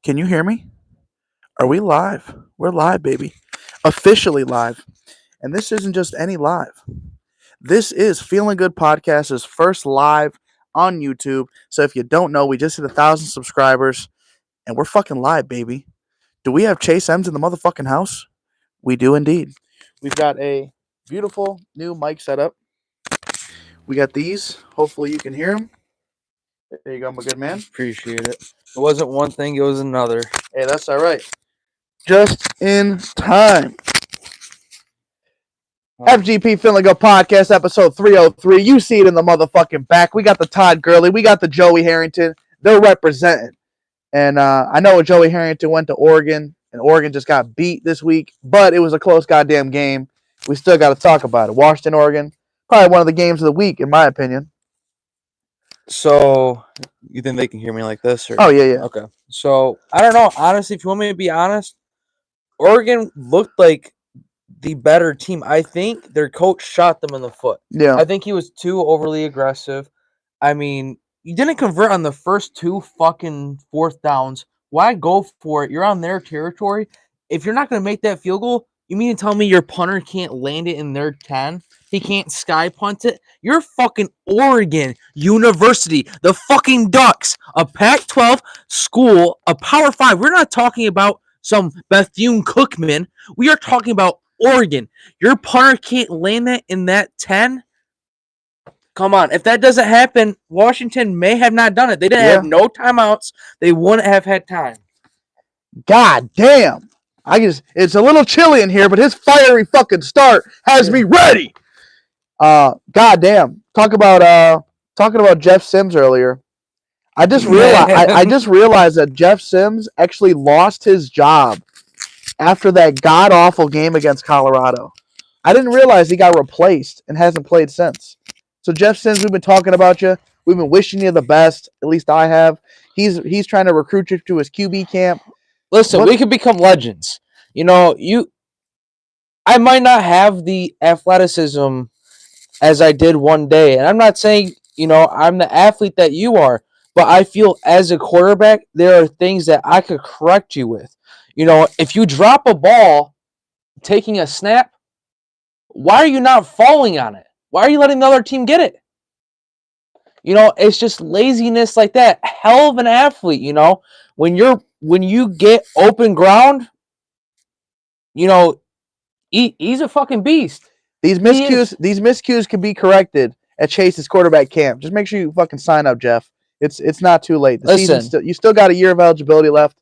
Can you hear me? Are we live? We're live, baby. Officially live. And this isn't just any live. This is Feeling Good Podcast's first live on YouTube. So if you don't know, we just hit 1,000 subscribers and we're fucking live, baby. Do we have Chase M's in the motherfucking house? We do indeed. We've got a beautiful new mic setup. We got these. Hopefully you can hear them. There you go, my good man. Appreciate it. It wasn't one thing, it was another. Hey, that's all right. Just in time. FGP Feeling Good Podcast, episode 303. You see it in the motherfucking back. We got the Todd Gurley. We got the Joey Harrington. They're representing. And I know Joey Harrington went to Oregon, and Oregon just got beat this week, but it was a close goddamn game. We still got to talk about it. Washington, Oregon, probably one of the games of the week, in my opinion. So, you think they can hear me like this? Or? Oh, yeah. Okay. So, I don't know. Honestly, if you want me to be honest, Oregon looked like the better team. I think their coach shot them in the foot. Yeah. I think he was too overly aggressive. I mean, you didn't convert on the first two fucking fourth downs. Why go for it? You're on their territory. If you're not going to make that field goal, you mean to tell me your punter can't land it in their 10? He can't sky punt it? You're fucking Oregon University, the fucking Ducks, a Pac-12 school, a Power 5. We're not talking about some Bethune-Cookman. We are talking about Oregon. Your punter can't land that in that 10? Come on. If that doesn't happen, Washington may have not done it. They didn't have no timeouts. They wouldn't have had time. God damn. It's a little chilly in here, but his fiery fucking start has me ready. God damn. Talking about Jeff Sims earlier. I just realized that Jeff Sims actually lost his job after that god awful game against Colorado. I didn't realize he got replaced and hasn't played since. So Jeff Sims, we've been talking about you. We've been wishing you the best. At least I have. He's trying to recruit you to his QB camp. Listen, we could become legends. You know, I might not have the athleticism as I did one day. And I'm not saying, I'm the athlete that you are. But I feel as a quarterback, there are things that I could correct you with. If you drop a ball taking a snap, why are you not falling on it? Why are you letting the other team get it? It's just laziness like that. Hell of an athlete, when you get open ground, he's a fucking beast. These miscues can be corrected at Chase's quarterback camp. Just make sure you fucking sign up, Jeff. It's not too late. You still got a year of eligibility left.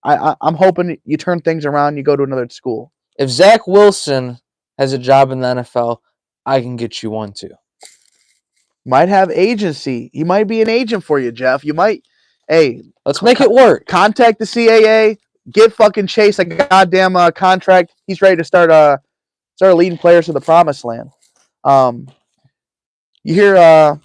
I'm hoping you turn things around. You go to another school. If Zach Wilson has a job in the NFL, I can get you one too. Might have agency. He might be an agent for you, Jeff. You might. Hey, let's make it work. Contact the CAA. Get fucking Chase a goddamn contract. He's ready to start leading players to the promised land. You hear?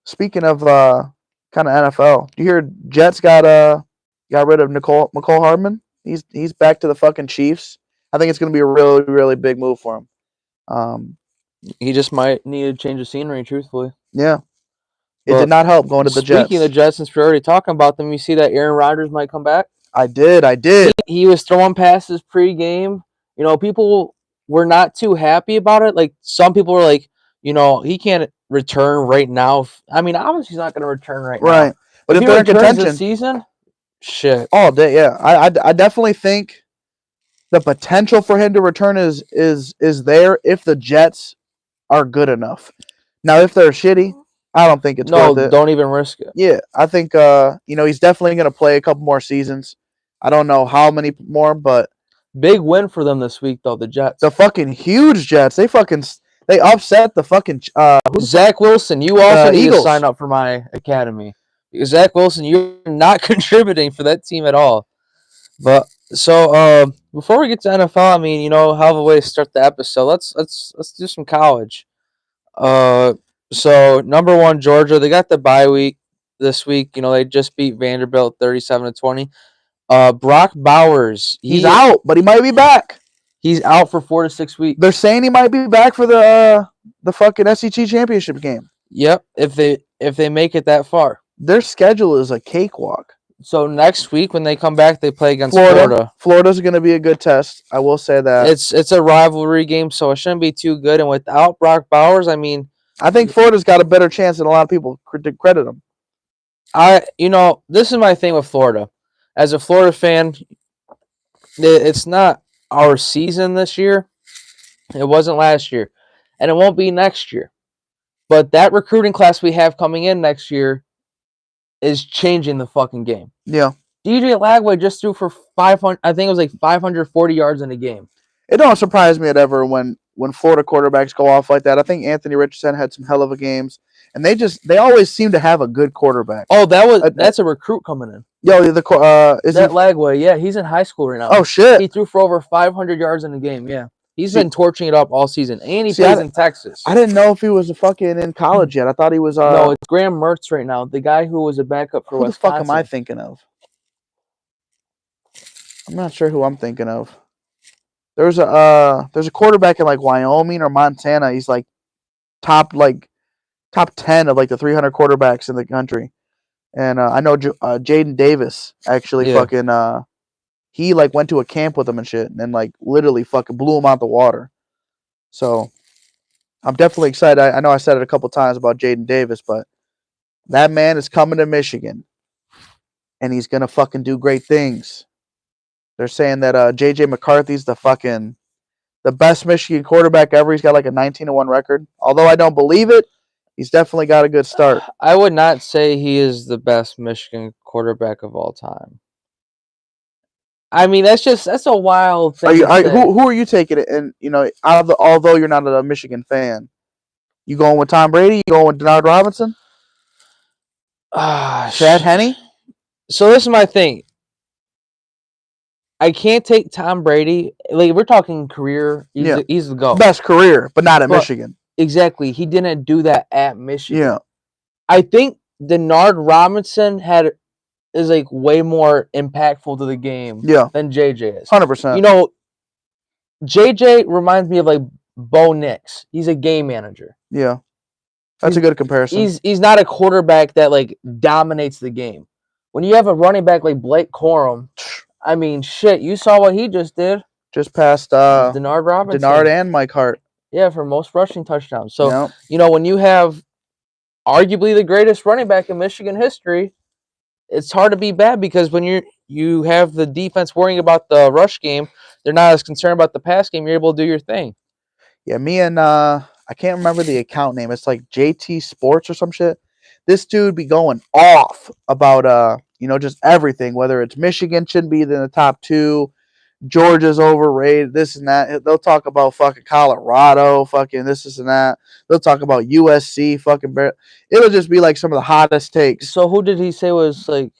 Speaking of kind of NFL, do you hear Jets got rid of McCole Hardman? He's back to the fucking Chiefs. I think it's going to be a really, really big move for him. He just might need to change the scenery, truthfully. Yeah. It did not help going to the Jets. Speaking of the Jets, since we're already talking about them, you see that Aaron Rodgers might come back? I did. He was throwing passes pre-game. People were not too happy about it. Like, some people were like, he can't return right now. I mean, obviously he's not going to return right now. Right. But if they're in contention this season, shit. All day, yeah. I definitely think the potential for him to return is there if the Jets are good enough. Now, if they're shitty, I don't think it's worth it. Don't even risk it. Yeah, I think he's definitely going to play a couple more seasons. I don't know how many more, but big win for them this week though. The Jets, the fucking huge Jets. They upset the fucking Zach Wilson. You also need to sign up for my academy because Zach Wilson, you're not contributing for that team at all. But so before we get to NFL, I mean, hell of a way to start the episode. Let's do some college. So number one, Georgia, they got the bye week this week. They just beat Vanderbilt 37-20. Brock Bowers, he's out, but he might be back. He's out for 4 to 6 weeks. They're saying he might be back for the fucking SEC championship game. Yep, if they make it that far. Their schedule is a cakewalk. So next week when they come back, they play against Florida. Florida. Florida's going to be a good test. I will say that. It's a rivalry game, so it shouldn't be too good. And without Brock Bowers, I mean, I think Florida's got a better chance than a lot of people credit them. This is my thing with Florida. As a Florida fan, it's not our season this year. It wasn't last year, and it won't be next year. But that recruiting class we have coming in next year is changing the fucking game. Yeah. DJ Lagway just threw for 500. I think it was like 540 yards in a game. It don't surprise me ever when Florida quarterbacks go off like that. I think Anthony Richardson had some hell of a games, and they always seem to have a good quarterback. Oh, that's a recruit coming in. Yo, Lagway? Yeah, he's in high school right now. Oh shit! He threw for over 500 yards in a game. Yeah, he's been torching it up all season, and he plays in Texas. I didn't know if he was fucking in college yet. I thought he was. No, it's Graham Mertz right now, the guy who was a backup for Wisconsin. Who the fuck am I thinking of? I'm not sure who I'm thinking of. There's a quarterback in like Wyoming or Montana. He's like top 10 of like the 300 quarterbacks in the country. And I know Jaden Davis actually fucking he like went to a camp with him and shit, and like literally fucking blew him out the water. So I'm definitely excited. I know I said it a couple times about Jaden Davis, but that man is coming to Michigan, and he's gonna fucking do great things. They're saying that JJ McCarthy's the best Michigan quarterback ever. He's got like a 19-1 record. Although I don't believe it, he's definitely got a good start. I would not say he is the best Michigan quarterback of all time. I mean, that's a wild thing. Who are you taking it? And although you're not a Michigan fan, you going with Tom Brady? You going with Denard Robinson? Chad Henne? So this is my thing. I can't take Tom Brady. Like, we're talking career. He's the GOAT. Best career, but not at Michigan. Exactly. He didn't do that at Michigan. Yeah. I think Denard Robinson is like way more impactful to the game than JJ is. 100%. JJ reminds me of like Bo Nix. He's a game manager. Yeah. That's a good comparison. He's not a quarterback that like dominates the game. When you have a running back like Blake Corum, I mean, shit, you saw what he just did. Just passed Denard Robinson. Denard and Mike Hart. Yeah, for most rushing touchdowns. So, when you have arguably the greatest running back in Michigan history, it's hard to be bad because when you have the defense worrying about the rush game, they're not as concerned about the pass game. You're able to do your thing. Yeah, me and I can't remember the account name. It's like FGP Sports or some shit. This dude be going off about just everything, whether it's Michigan shouldn't be in the top 2, Georgia's overrated, this and that. They'll talk about fucking Colorado, fucking this and that. They'll talk about USC, fucking. It'll just be like some of the hottest takes. So who did he say was like?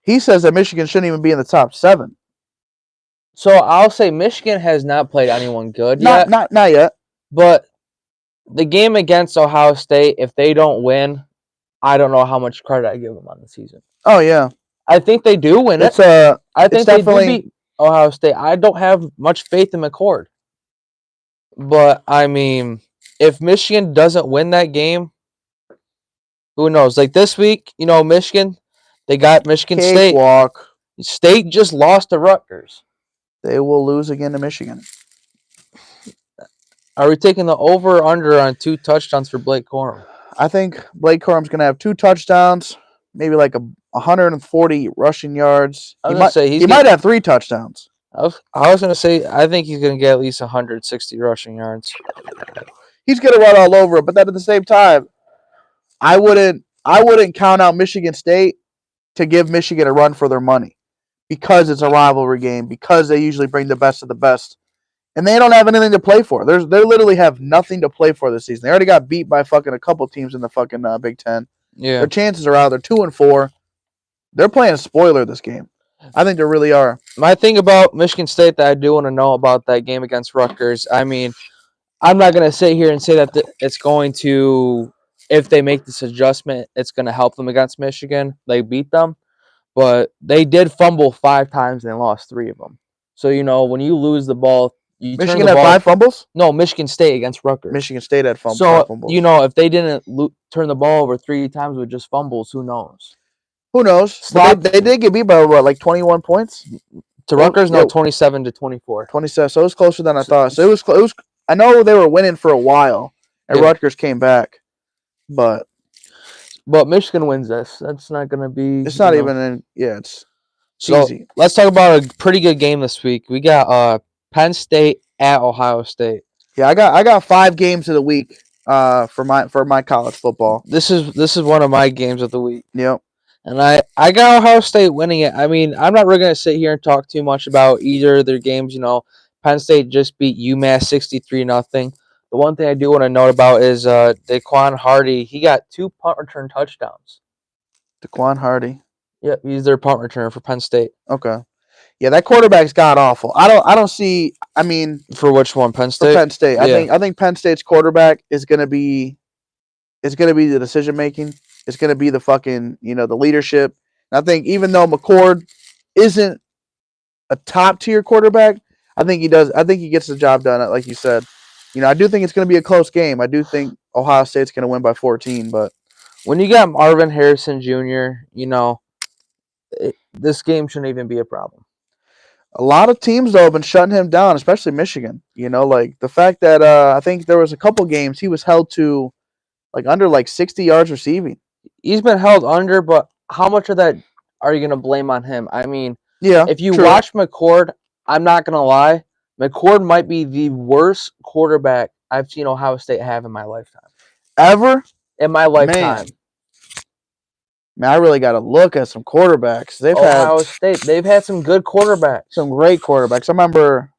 He says that Michigan shouldn't even be in the top 7. So I'll say Michigan has not played anyone good yet. Not yet. But the game against Ohio State, if they don't win, I don't know how much credit I give them on the season. Oh yeah, I think they do win it. I think they do beat Ohio State. I don't have much faith in McCord, but I mean, if Michigan doesn't win that game, who knows? Like this week, Michigan, they got Michigan State. State just lost to Rutgers. They will lose again to Michigan. Are we taking the over or under on 2 touchdowns for Blake Corum? I think Blake Corum's going to have 2 touchdowns, maybe like 140 rushing yards. He might have 3 touchdowns. I was going to say, I think he's going to get at least 160 rushing yards. He's going to run all over it, but then at the same time, I wouldn't count out Michigan State to give Michigan a run for their money because it's a rivalry game, because they usually bring the best of the best. And they don't have anything to play for. They literally have nothing to play for this season. They already got beat by fucking a couple teams in the fucking Big Ten. Yeah. Their chances are out. They're 2-4. They're playing a spoiler this game. I think they really are. My thing about Michigan State that I do want to know about that game against Rutgers, I mean, I'm not going to sit here and say that it's going to, if they make this adjustment, it's going to help them against Michigan. They beat them. But they did fumble 5 times and they lost 3 of them. So, when you lose the ball You turn Michigan the had ball. 5 fumbles? No, Michigan State against Rutgers. Michigan State had 5 So, fumbles. if they didn't turn the ball over 3 times with just fumbles, who knows? Who knows? But they did get beat by, what, like 21 points? To Rutgers, no, 27-24. 27. So it was closer than I thought. So it was. I know they were winning for a while, and Rutgers came back. But Michigan wins this. That's not going to be. It's not even in. Yeah, it's easy. Let's talk about a pretty good game this week. We got Penn State at Ohio State. Yeah, I got 5 games of the week for my college football. This is one of my games of the week. Yep. And I got Ohio State winning it. I mean, I'm not really going to sit here and talk too much about either of their games. Penn State just beat UMass 63-0. The one thing I do want to note about is Daquan Hardy. He got 2 punt return touchdowns. Daquan Hardy. Yep, he's their punt returner for Penn State. Okay. Yeah, that quarterback's god awful. I don't see. I mean, for which one? Penn State. For Penn State. Yeah. I think Penn State's quarterback is gonna be the decision making. It's gonna be the fucking the leadership. And I think even though McCord isn't a top tier quarterback, I think he does. I think he gets the job done. Like you said, I do think it's gonna be a close game. I do think Ohio State's gonna win by 14. But when you got Marvin Harrison Jr., this game shouldn't even be a problem. A lot of teams, though, have been shutting him down, especially Michigan. Like the fact that I think there was a couple games he was held to under 60 yards receiving. He's been held under, but how much of that are you going to blame on him? I mean, yeah, if you watch McCord, I'm not going to lie, McCord might be the worst quarterback I've seen Ohio State have in my lifetime. Ever? In my lifetime. Man, I really got to look at some quarterbacks. Ohio State. They've had some good quarterbacks. Some great quarterbacks. I remember,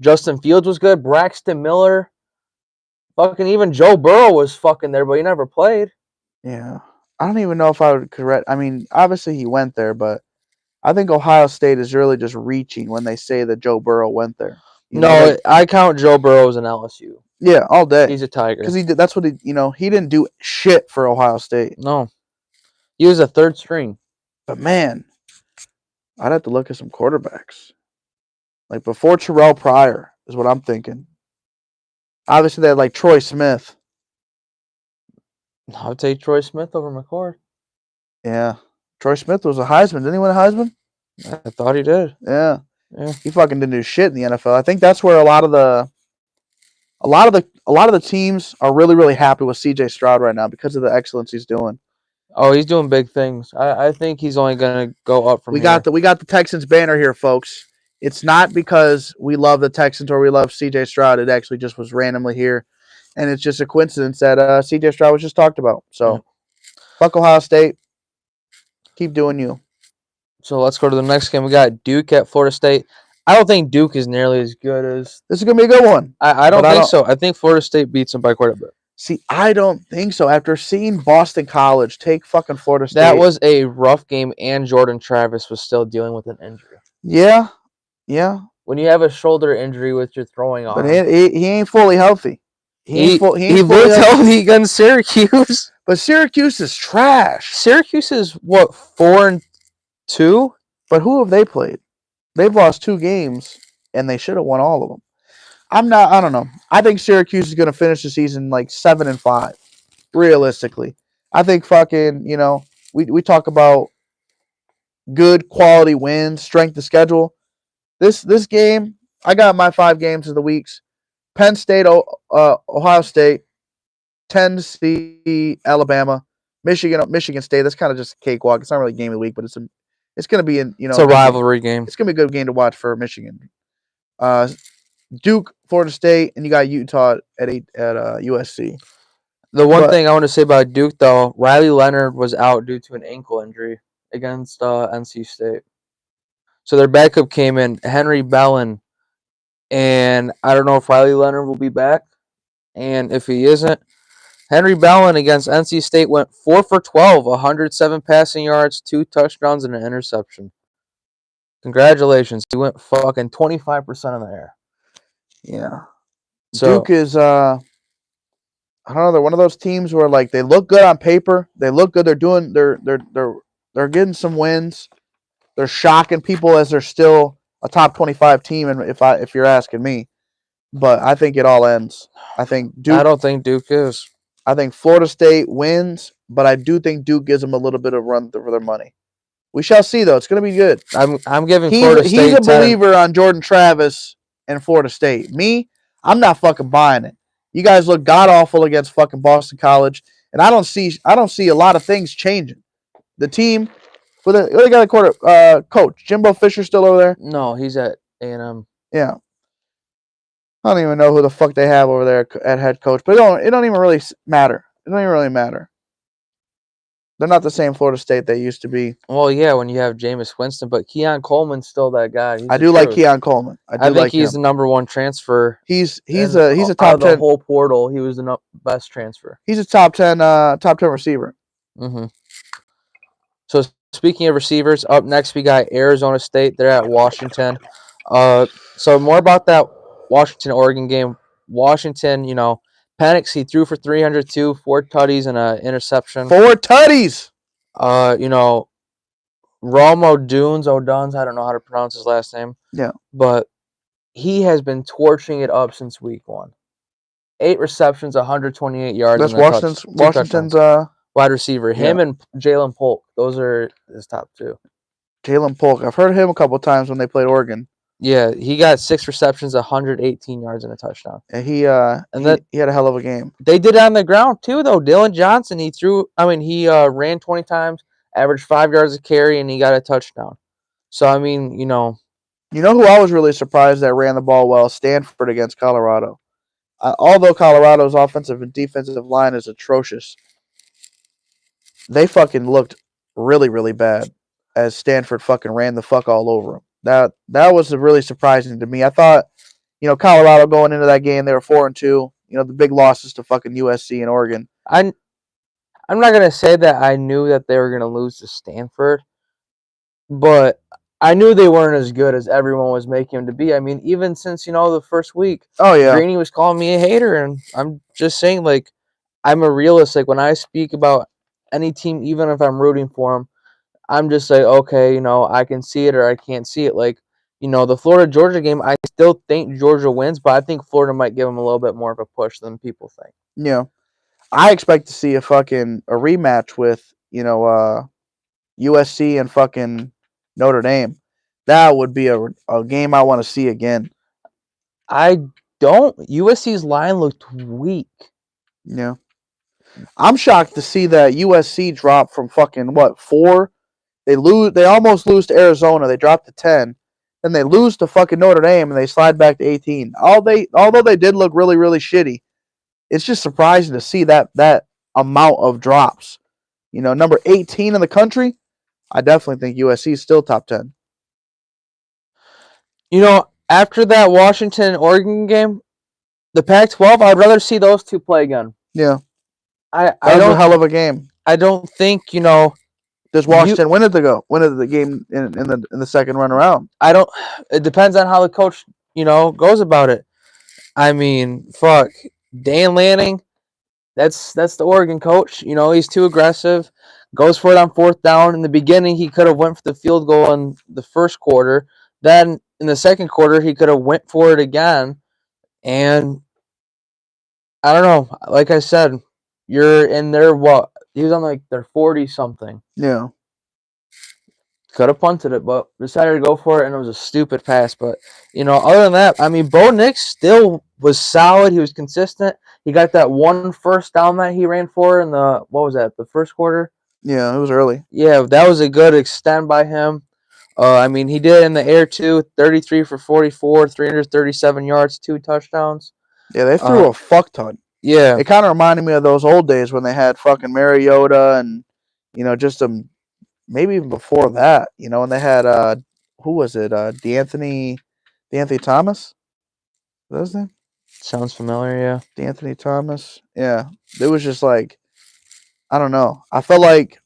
Justin Fields was good. Braxton Miller. Fucking even Joe Burrow was fucking there, but he never played. Yeah. I don't even know if I would correct. I mean, obviously he went there, but I think Ohio State is really just reaching when they say that Joe Burrow went there. I count Joe Burrow as an LSU. Yeah, all day. He's a Tiger. Because that's what he didn't do shit for Ohio State. No. He was a third string. But man, I'd have to look at some quarterbacks. Like before Terrell Pryor is what I'm thinking. Obviously they had Troy Smith. I would take Troy Smith over McCord. Yeah. Troy Smith was a Heisman. Didn't he win a Heisman? I thought he did. Yeah. He fucking didn't do shit in the NFL. I think that's where a lot of the teams are really, really happy with CJ Stroud right now because of the excellence he's doing. Oh, he's doing big things. I think he's only gonna go up from here. We got the Texans banner here, folks. It's not because we love the Texans or we love CJ Stroud. It actually just was randomly here. And it's just a coincidence that CJ Stroud was just talked about. So fuck Ohio State. Keep doing you. So let's go to the next game. We got Duke at Florida State. I don't think Duke is nearly as good as... This is going to be a good one. I don't think so. I think Florida State beats them by quite a bit. See, I don't think so. After seeing Boston College take fucking Florida State... That was a rough game, and Jordan Travis was still dealing with an injury. Yeah. Yeah. When you have a shoulder injury with your throwing arm... But he ain't fully healthy. He looked healthy against Syracuse. But Syracuse is trash. Syracuse is, what, 4-2? But who have they played? They've lost 2 games, and they should have won all of them. I don't know. I think Syracuse is going to finish the season 7-5, realistically. I think fucking, we talk about good quality wins, strength of schedule. This game, I got my 5 games of the weeks. Penn State, Ohio State, Tennessee, Alabama, Michigan State. That's kind of just a cakewalk. It's not really a game of the week, but it's going to be it's a rivalry game. It's going to be a good game to watch for Michigan. Duke, Florida State, and you got Utah at USC. The one thing I want to say about Duke, though, Riley Leonard was out due to an ankle injury against NC State. So their backup came in, Henry Bellin, and I don't know if Riley Leonard will be back. And if he isn't, Henry Bellin against NC State went 4 for 12, 107 passing yards, 2 touchdowns, and an interception. Congratulations. He went fucking 25% in the air. Yeah. So, Duke is, I don't know, they're one of those teams where, they look good on paper. They look good. They're getting some wins. They're shocking people as they're still a top 25 team, and if you're asking me, but I think it all ends. I think Duke. I don't think Duke is. I think Florida State wins, but I do think Duke gives them a little bit of run for their money. We shall see, though. It's going to be good. I'm giving Florida State. He's a believer on Jordan Travis and Florida State. Me, I'm not fucking buying it. You guys look god awful against fucking Boston College, and I don't see a lot of things changing. The team, they got a coach. Jimbo Fisher still over there? No, he's at A&M. Yeah. I don't even know who the fuck they have over there at head coach, but it don't even really matter. It don't even really matter. They're not the same Florida State they used to be. Well, yeah, when you have Jameis Winston, but Keon Coleman's still that guy. I do like Keon Coleman. I think he's the number one transfer. He's a top 10. Out of the whole portal, he was the best transfer. He's a top 10 receiver. Mm-hmm. So speaking of receivers, up next we got Arizona State. They're at Washington. So more about that Washington-Oregon game. Washington, Penix, he threw for 302, 4 tutties and an interception. 4 tutties. Romo O'Duns, I don't know how to pronounce his last name. Yeah. But he has been torching it up since week 1. 8 receptions, 128 yards. That's Washington's wide receiver. Him and Jalen Polk. Those are his top 2. Jalen Polk. I've heard of him a couple times when they played Oregon. Yeah, he got 6 receptions, 118 yards, and a touchdown. And he had a hell of a game. They did it on the ground too, though. Dylan Johnson, he ran 20 times, averaged 5 yards a carry, and he got a touchdown. So You know who I was really surprised that ran the ball well? Stanford against Colorado. Although Colorado's offensive and defensive line is atrocious, they fucking looked really, really bad as Stanford fucking ran the fuck all over them. That was really surprising to me. I thought, Colorado going into that game, they were 4-2. The big losses to fucking USC and Oregon. I'm not gonna say that I knew that they were gonna lose to Stanford, but I knew they weren't as good as everyone was making them to be. I mean, even since the first week. Oh yeah. Greeny was calling me a hater, and I'm just saying, like, I'm a realist. Like, when I speak about any team, even if I'm rooting for them, I'm just like, okay, I can see it or I can't see it. Like, the Florida-Georgia game, I still think Georgia wins, but I think Florida might give them a little bit more of a push than people think. Yeah. I expect to see a rematch with, USC and fucking Notre Dame. That would be a game I want to see again. USC's line looked weak. Yeah. I'm shocked to see that USC drop from fucking 4. They almost lose to Arizona. They drop to 10. Then they lose to fucking Notre Dame and they slide back to 18. Although they did look really, really shitty, it's just surprising to see that amount of drops. Number 18 in the country, I definitely think USC is still top 10. After that Washington-Oregon game, the Pac-12, I'd rather see those two play again. Yeah. That was a hell of a game. I don't think, Does Washington win it the game in the second run around? It depends on how the coach, goes about it. I mean, fuck. Dan Lanning, that's the Oregon coach. He's too aggressive. Goes for it on 4th down. In the beginning, he could have went for the field goal in the first quarter. Then in the second quarter, he could have went for it again. And I don't know. Like I said, you're in their what? He was on like their 40-something. Yeah. Could have punted it, but decided to go for it, and it was a stupid pass. But, other than that, I mean, Bo Nix still was solid. He was consistent. He got that 1 first down that he ran for in the first quarter? Yeah, it was early. Yeah, that was a good extend by him. I mean, he did it in the air, too. 33 for 44, 337 yards, 2 touchdowns. Yeah, they threw a fuck ton. Yeah. It kind of reminded me of those old days when they had fucking Mariota and, just maybe even before that, when they had, who was it? DeAnthony Thomas? Is that his name? Sounds familiar, yeah. DeAnthony Thomas. Yeah. It was just like, I don't know. I felt like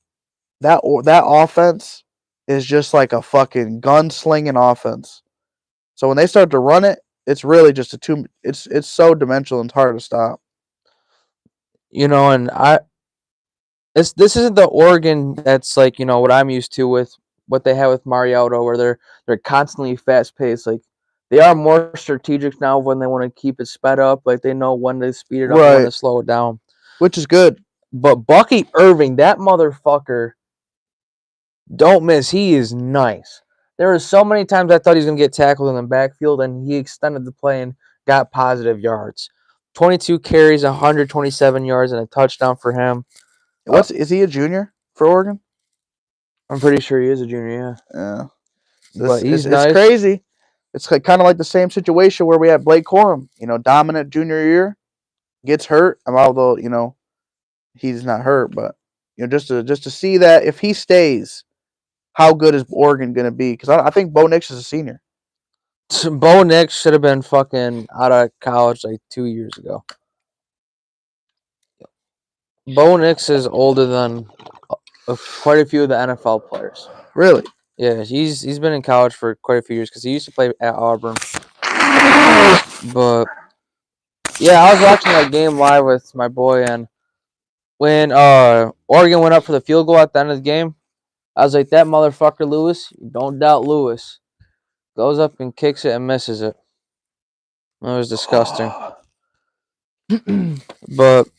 that offense is just like a fucking gunslinging offense. So when they start to run it, it's really just it's so dimensional and it's hard to stop. And this isn't the Oregon that's like, what I'm used to with what they have with Mariota, where they're constantly fast paced. Like they are more strategic now when they want to keep it sped up. Like they know when to speed it up and when to slow it down, which is good. But Bucky Irving, that motherfucker, don't miss. He is nice. There were so many times I thought he was gonna get tackled in the backfield, and he extended the play and got positive yards. 22 carries, 127 yards, and a touchdown for him. Is he a junior for Oregon? I'm pretty sure he is a junior, yeah. But he's nice. It's crazy. It's kind of like the same situation where we had Blake Corum, dominant junior year, gets hurt. Although, he's not hurt, but just to see that if he stays, how good is Oregon going to be? Because I think Bo Nix is a senior. Bo Nix should have been fucking out of college like 2 years ago. Bo Nix is older than quite a few of the NFL players. Really? Yeah, he's been in college for quite a few years because he used to play at Auburn. But yeah, I was watching that game live with my boy, and when Oregon went up for the field goal at the end of the game, I was like, that motherfucker Lewis, don't doubt Lewis. Goes up and kicks it and misses it. That was disgusting. But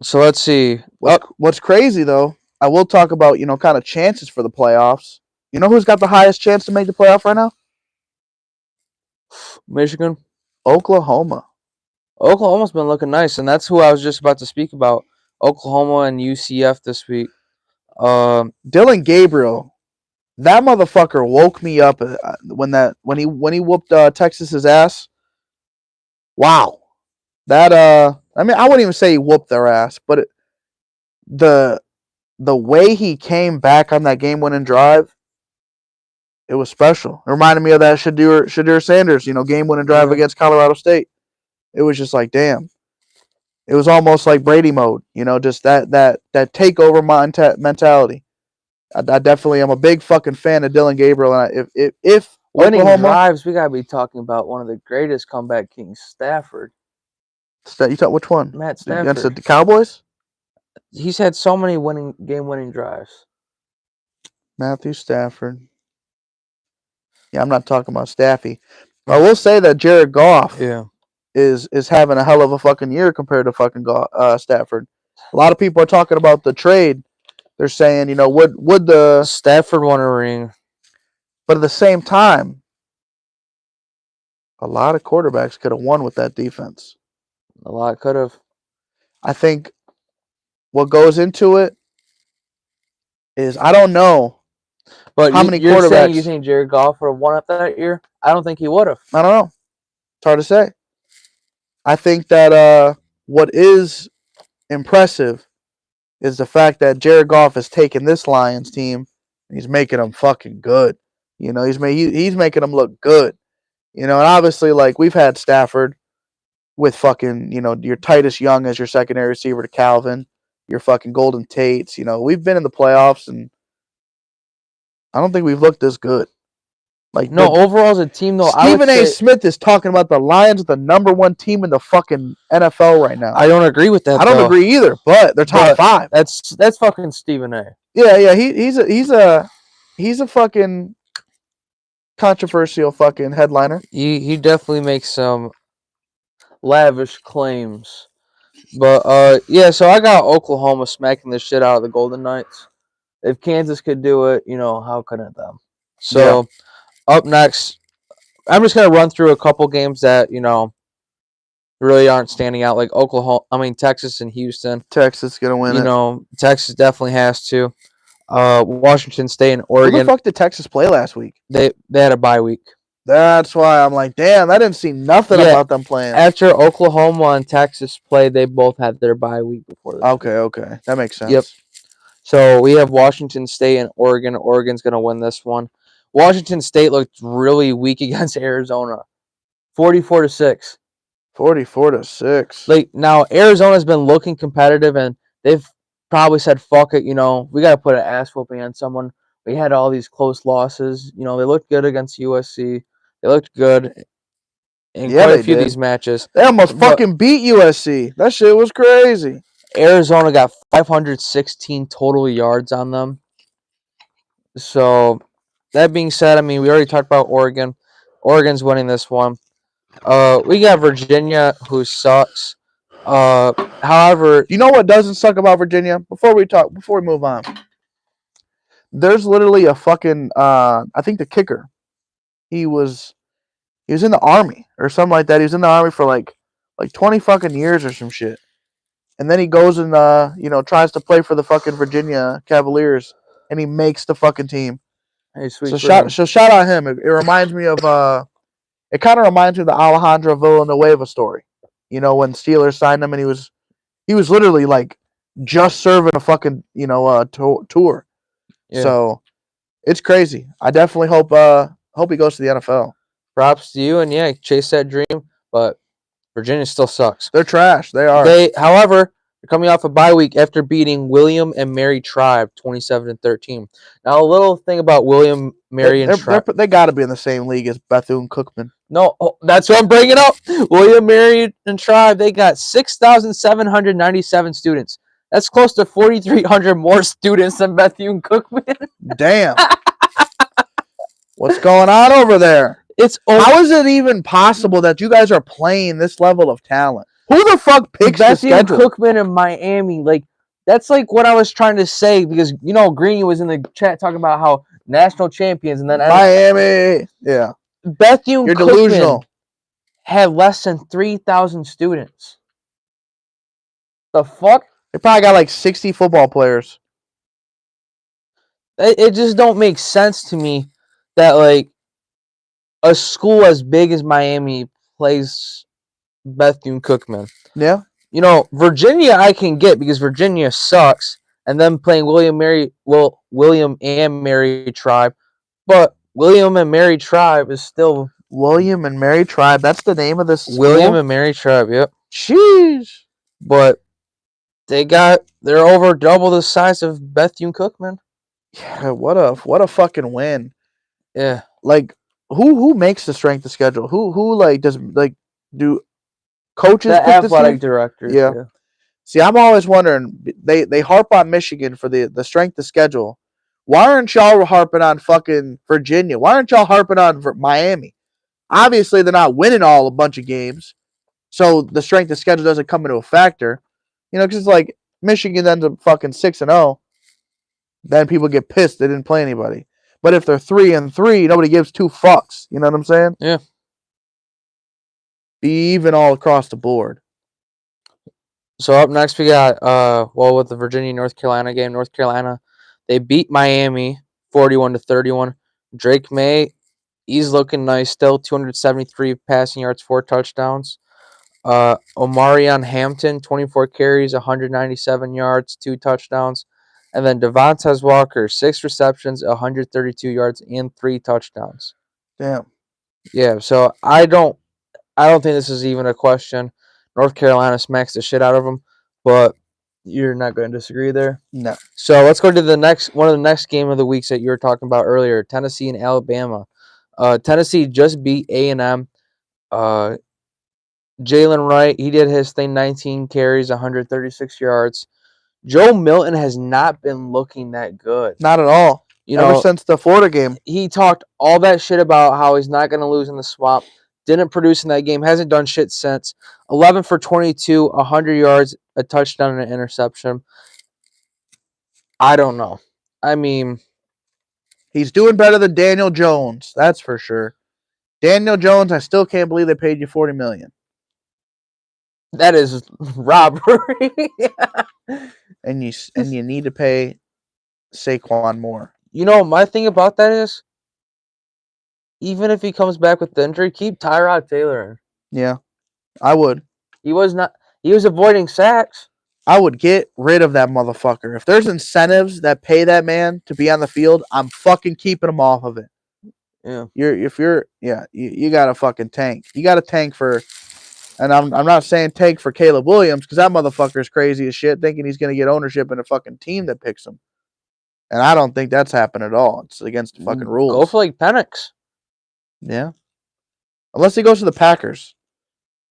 so let's see. What's crazy though, I will talk about, kind of chances for the playoffs. You know who's got the highest chance to make the playoff right now? Michigan. Oklahoma. Oklahoma's been looking nice, and that's who I was just about to speak about. Oklahoma and UCF this week. Dylan Gabriel, that motherfucker woke me up when he whooped Texas's ass. Wow, that I wouldn't even say he whooped their ass, but the way he came back on that game-winning drive, it was special. It reminded me of that Shadur Sanders, game-winning drive against Colorado State. It was just like, damn. It was almost like Brady mode, just that takeover mentality. I definitely am a big fucking fan of Dylan Gabriel, and if winning Oklahoma drives, we gotta be talking about one of the greatest comeback kings, Stafford. You thought which one? Matt Stafford against the Cowboys. He's had so many game-winning drives. Matthew Stafford. Yeah, I'm not talking about Staffy. I will say that Jared Goff. Yeah. Is having a hell of a fucking year compared to fucking Stafford. A lot of people are talking about the trade. They're saying, would the Stafford won a ring, but at the same time, a lot of quarterbacks could have won with that defense. A lot could have. I think what goes into it is I don't know, but how many quarterbacks. Saying you think Jared Goff would have won up that year? I don't think he would have. I don't know. It's hard to say. I think that what is impressive is the fact that Jared Goff has taken this Lions team and he's making them fucking good. He's making them look good. And obviously, like, we've had Stafford with fucking, your Titus Young as your secondary receiver to Calvin, your fucking Golden Tates. We've been in the playoffs, and I don't think we've looked this good. Like, no, overall as a team, though, Stephen A. Smith is talking about the Lions are the number one team in the fucking NFL right now. I don't agree with that. I don't agree either, but they're top 5. That's fucking Stephen A. Yeah. He's a fucking controversial fucking headliner. He definitely makes some lavish claims. But yeah, so I got Oklahoma smacking the shit out of the Golden Knights. If Kansas could do it, how couldn't them? So up next, I'm just gonna run through a couple games that really aren't standing out, like Texas and Houston. Texas gonna win it. Texas definitely has to. Washington State and Oregon. Who the fuck did Texas play last week? They had a bye week. That's why I'm like, damn, I didn't see nothing about them playing. After Oklahoma and Texas played, they both had their bye week before this. Okay. That makes sense. Yep. So we have Washington State and Oregon. Oregon's going to win this one. Washington State looked really weak against Arizona. 44-6. 44-6. Like, now, Arizona's been looking competitive, and they've probably said, fuck it, we got to put an ass whooping on someone. We had all these close losses. They looked good against USC. They looked good in quite a few of these matches. They almost fucking beat USC. That shit was crazy. Arizona got 516 total yards on them. So that being said, I mean, we already talked about Oregon. Oregon's winning this one. We got Virginia, who sucks. However, You know what doesn't suck about Virginia? Before we move on, there's literally a fucking I think the kicker. He was in the army or something like that. He was in the army for like 20 fucking years or some shit. And then he goes and tries to play for the fucking Virginia Cavaliers and he makes the fucking team. hey, sweet So for him. shout out him. It reminds me of it kind of reminds me of the Alejandro Villanueva story. You know, when Steelers signed him and he was literally like just serving a fucking, tour. Yeah. So it's crazy. I definitely hope he goes to the NFL. Props to you, and yeah, chase that dream. But Virginia still sucks. They're trash. They are. However, they're coming off a bye week after beating William and Mary Tribe 27-13. Now, a little thing about William, Mary, and Tribe. They got to be in the same league as Bethune-Cookman. No, that's what I'm bringing up. William, Mary, and Tribe, they got 6,797 students. That's close to 4,300 more students than Bethune-Cookman. Damn. What's going on over there? How is it even possible that you guys are playing this level of talent? Who the fuck picks the schedule? Bethune-Cookman and Miami, like that's like what I was trying to say because Greeny was in the chat talking about how national champions and then Miami, yeah. Bethune-Cookman You're delusional. Had less than 3,000 students. The fuck? They probably got like 60 football players. It just don't make sense to me that like a school as big as Miami plays Bethune-Cookman. Yeah. Virginia I can get because Virginia sucks, and then playing William and Mary Tribe, but William and Mary Tribe is still William and Mary Tribe. That's the name of this school? William and Mary Tribe. Yep. Jeez. But they're over double the size of Bethune-Cookman. Yeah. What a fucking win. Yeah. Like who makes the strength of schedule? Who like does like do coaches? The athletic director. Yeah. See, I'm always wondering. They harp on Michigan for the strength of schedule. Why aren't y'all harping on fucking Virginia? Why aren't y'all harping on Miami? Obviously, they're not winning a bunch of games, so the strength of schedule doesn't come into a factor. Because it's like Michigan ends up fucking 6-0, then people get pissed they didn't play anybody. But if they're 3-3, nobody gives two fucks. You know what I'm saying? Yeah. Be even all across the board. So up next we got with the Virginia North Carolina game. North Carolina, they beat Miami 41-31. Drake May, he's looking nice still. 273 passing yards, 4 touchdowns. Omarion Hampton, 24 carries, 197 yards, 2 touchdowns. And then Devontae Walker, 6 receptions, 132 yards, and 3 touchdowns. Damn. Yeah, so I don't think this is even a question. North Carolina smacks the shit out of them, but you're not going to disagree there. No. So let's go to the next game of the weeks that you were talking about earlier, Tennessee and Alabama. Tennessee just beat A&M. Jalen Wright, he did his thing, 19 carries, 136 yards. Joe Milton has not been looking that good. Not at all. Ever since the Florida game. He talked all that shit about how he's not going to lose in the swamp. Didn't produce in that game. Hasn't done shit since. 11 for 22, 100 yards, a touchdown, and an interception. I don't know. I mean, he's doing better than Daniel Jones. That's for sure. Daniel Jones, I still can't believe they paid you $40 million. That is robbery. And you need to pay Saquon more. My thing about that is, even if he comes back with the injury, keep Tyrod Taylor. Yeah, I would. He was avoiding sacks. I would get rid of that motherfucker. If there's incentives that pay that man to be on the field, I'm fucking keeping him off of it. Yeah. You got to fucking tank. You got to tank for, and I'm not saying tank for Caleb Williams because that motherfucker is crazy as shit, thinking he's going to get ownership in a fucking team that picks him. And I don't think that's happened at all. It's against the fucking rules. Go for like Penix. Yeah. Unless he goes to the Packers.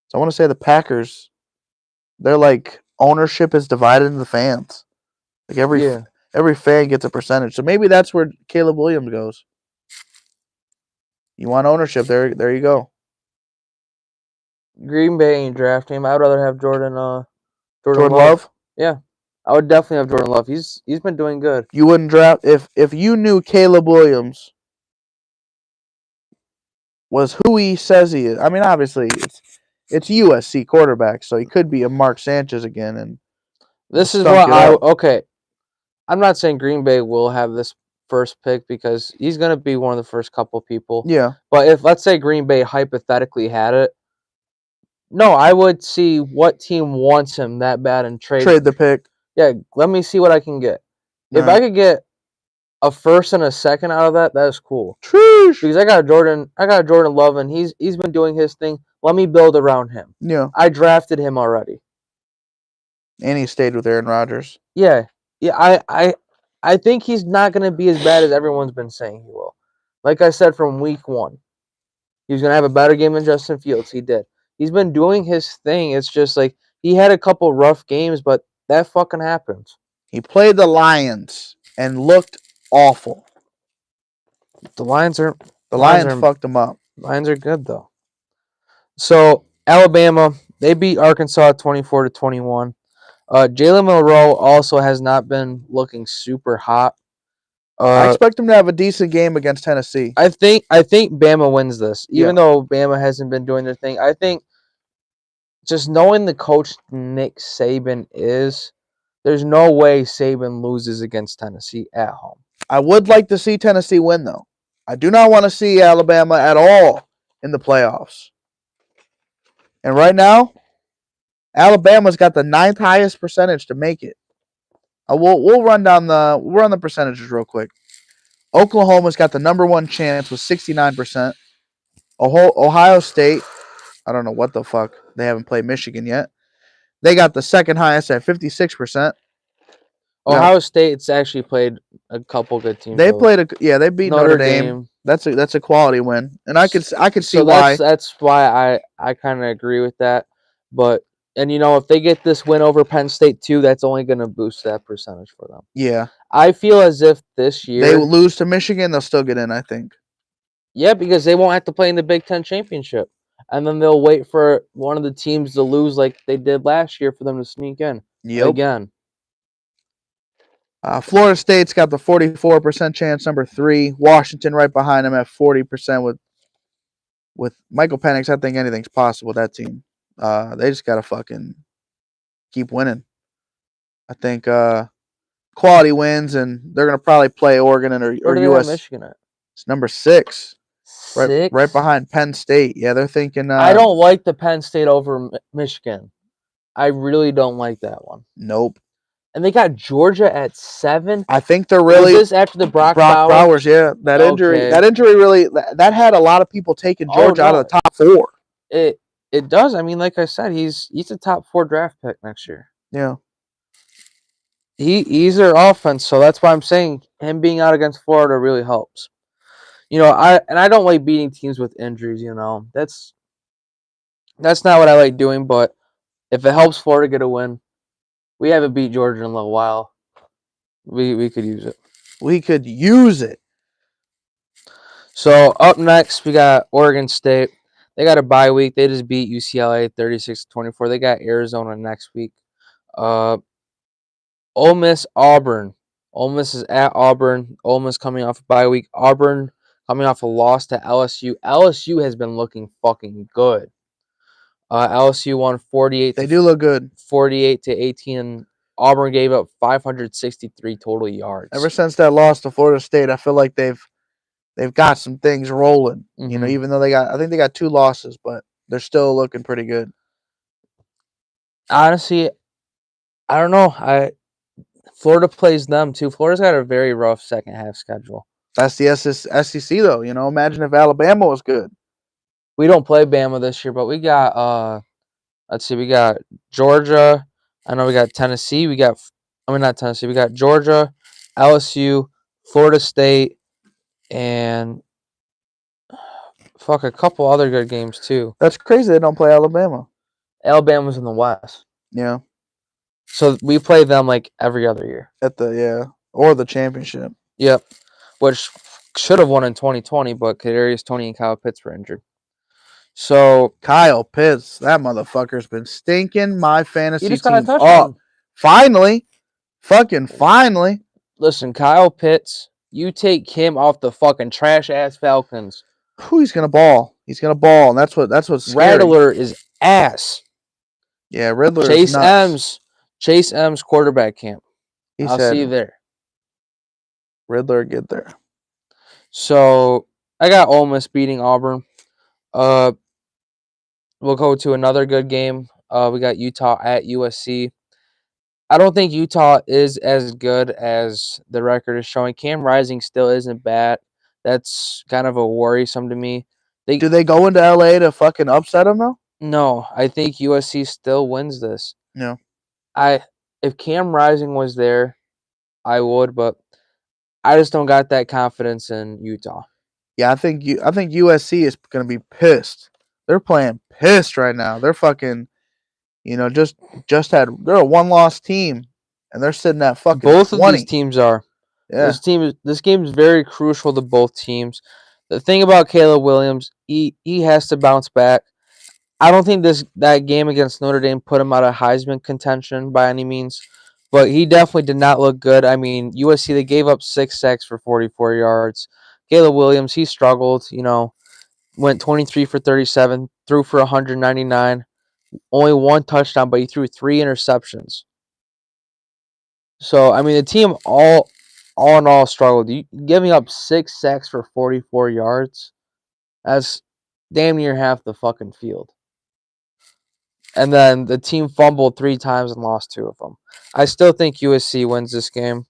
So I want to say the Packers, they're like ownership is divided into the fans. Like every Every fan gets a percentage. So maybe that's where Caleb Williams goes. You want ownership? There you go. Green Bay ain't drafting him. I'd rather have Jordan Jordan Love. Yeah. I would definitely have Jordan Love. He's been doing good. You wouldn't draft if you knew Caleb Williams was who he says he is. I mean, obviously it's USC quarterback, so he could be a Mark Sanchez again. And this is stunk what it up. okay. I'm not saying Green Bay will have this first pick because he's going to be one of the first couple people. Yeah. But if, let's say, Green Bay hypothetically had it, no, I would see what team wants him that bad and Trade the pick. Yeah, let me see what I can get. If I could get a first and a second out of that, that's cool. True. Because I got Jordan Love, and he's been doing his thing. Let me build around him. Yeah. I drafted him already. And he stayed with Aaron Rodgers. Yeah. I think he's not going to be as bad as everyone's been saying he will. Like I said from week 1, he was going to have a better game than Justin Fields. He did. He's been doing his thing. It's just like he had a couple rough games, but that fucking happens. He played the Lions and looked awful. The Lions fucked him up. Lions are good though. So Alabama, they beat Arkansas 24-21. Jalen Milroe also has not been looking super hot. I expect him to have a decent game against Tennessee. I think Bama wins this, even though Bama hasn't been doing their thing. I think just knowing the coach Nick Saban is, there's no way Saban loses against Tennessee at home. I would like to see Tennessee win, though. I do not want to see Alabama at all in the playoffs. And right now, Alabama's got the 9th highest percentage to make it. We'll run the percentages real quick. Oklahoma's got the number 1 chance with 69%. Ohio State, I don't know what the fuck. They haven't played Michigan yet. They got the 2nd highest at 56%. Ohio State's actually played a couple good teams. They beat Notre Dame. That's a quality win, and I could see why. That's why I kind of agree with that. But if they get this win over Penn State too, that's only going to boost that percentage for them. Yeah, I feel as if this year they lose to Michigan, they'll still get in. I think. Yeah, because they won't have to play in the Big Ten championship, and then they'll wait for one of the teams to lose like they did last year for them to sneak in again. Florida State's got the 44% chance, number 3. Washington right behind them at 40% with Michael Penix. I think anything's possible with that team. They just got to fucking keep winning. I think quality wins, and they're going to probably play Oregon or US. Michigan at? It's number 6. Right behind Penn State. Yeah, they're thinking. I don't like the Penn State over Michigan. I really don't like that one. Nope. And they got Georgia at 7. I think they're really. Was this after the Brock Bowers? Yeah, that injury. That injury really. That had a lot of people taking Georgia out of the top 4. It does. I mean, like I said, he's a top 4 draft pick next year. Yeah. He's their offense, so that's why I'm saying him being out against Florida really helps. I don't like beating teams with injuries. That's not what I like doing. But if it helps Florida get a win, we haven't beat Georgia in a little while. We could use it. We could use it. So up next, we got Oregon State. They got a bye week. They just beat UCLA 36-24. They got Arizona next week. Ole Miss, Auburn. Ole Miss is at Auburn. Ole Miss coming off a bye week. Auburn coming off a loss to LSU. LSU has been looking fucking good. LSU won 48. They do look good. 48-18. Auburn gave up 563 total yards. Ever since that loss to Florida State, I feel like they've got some things rolling. Mm-hmm. Even though I think they got 2 losses, but they're still looking pretty good. Honestly, I don't know. Florida plays them too. Florida's got a very rough second half schedule. That's the SEC though. Imagine if Alabama was good. We don't play Bama this year, but we got let's see, we got Georgia. I know we got Tennessee. Not Tennessee. We got Georgia, LSU, Florida State, and a couple other good games too. That's crazy they don't play Alabama. Alabama's in the West. Yeah. So we play them like every other year. or the championship. Yep, which should have won in 2020, but Kadarius Toney and Kyle Pitts were injured. So Kyle Pitts, that motherfucker's been stinking my he fantasy just got a team touchdown. up. Finally, fucking finally. Listen, Kyle Pitts, you take him off the fucking trash ass Falcons. Who he's gonna ball? He's gonna ball, and that's what's scary. Rattler is ass. Yeah, Riddler is nuts. Chase M's quarterback camp. He I'll said, see you there. Riddler, get there. So I got Ole Miss beating Auburn. We'll go to another good game. We got Utah at USC. I don't think Utah is as good as the record is showing. Cam Rising still isn't bad. That's kind of a worrisome to me. Do they go into LA to fucking upset him though? No, I think USC still wins this. No. If Cam Rising was there, I would, but I just don't got that confidence in Utah. Yeah, I think USC is gonna be pissed. They're playing pissed right now. They're fucking, just they're a 1-loss team, and they're sitting at fucking Both 20. of these teams are. Yeah. This game is very crucial to both teams. The thing about Caleb Williams, he has to bounce back. I don't think that game against Notre Dame put him out of Heisman contention by any means, but he definitely did not look good. I mean, USC, they gave up 6 sacks for 44 yards. Caleb Williams, he struggled, went 23 for 37, threw for 199, only 1 touchdown, but he threw 3 interceptions. So, I mean, the team all in all struggled. You giving up 6 sacks for 44 yards, that's damn near half the fucking field. And then the team fumbled 3 times and lost 2 of them. I still think USC wins this game.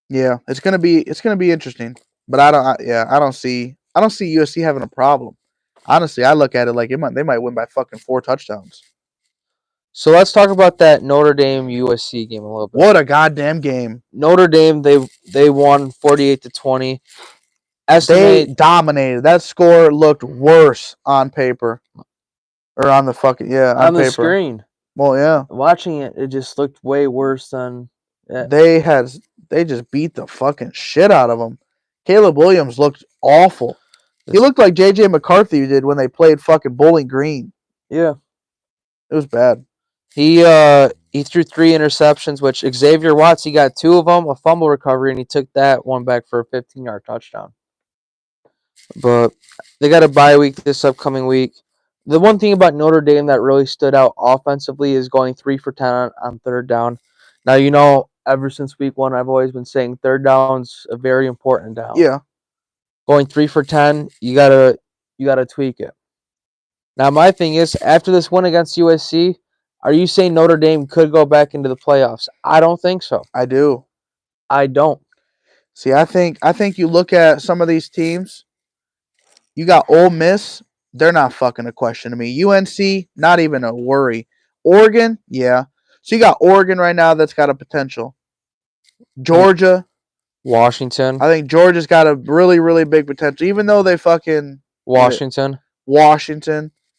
Yeah, it's gonna be interesting, but I don't see USC having a problem. Honestly, I look at it like they might win by fucking 4 touchdowns. So let's talk about that Notre Dame USC game a little bit. What a goddamn game! Notre Dame, they won 48-20. They dominated. That score looked worse on paper, or on the fucking on the paper. screen. Well, yeah, watching it just looked way worse than they just beat the fucking shit out of them. Caleb Williams looked awful. He looked like JJ McCarthy did when they played fucking Bowling Green. Yeah, it was bad. He threw 3 interceptions, which Xavier Watts, he got 2 of them, a fumble recovery, and he took that one back for a 15-yard touchdown. But they got a bye week this upcoming week. The one thing about Notre Dame that really stood out offensively is going 3 for 10 on 3rd down. Now, ever since week 1, I've always been saying 3rd down's a very important down. Yeah. Going 3 for 10, you gotta tweak it. Now, my thing is, after this win against USC, are you saying Notre Dame could go back into the playoffs? I don't think so. I do. I don't. See, I think you look at some of these teams. You got Ole Miss. They're not fucking a question to me. UNC, not even a worry. Oregon, yeah. So you got Oregon right now that's got a potential. Georgia. Washington. I think Georgia's got a really, really big potential, even though they fucking... Washington.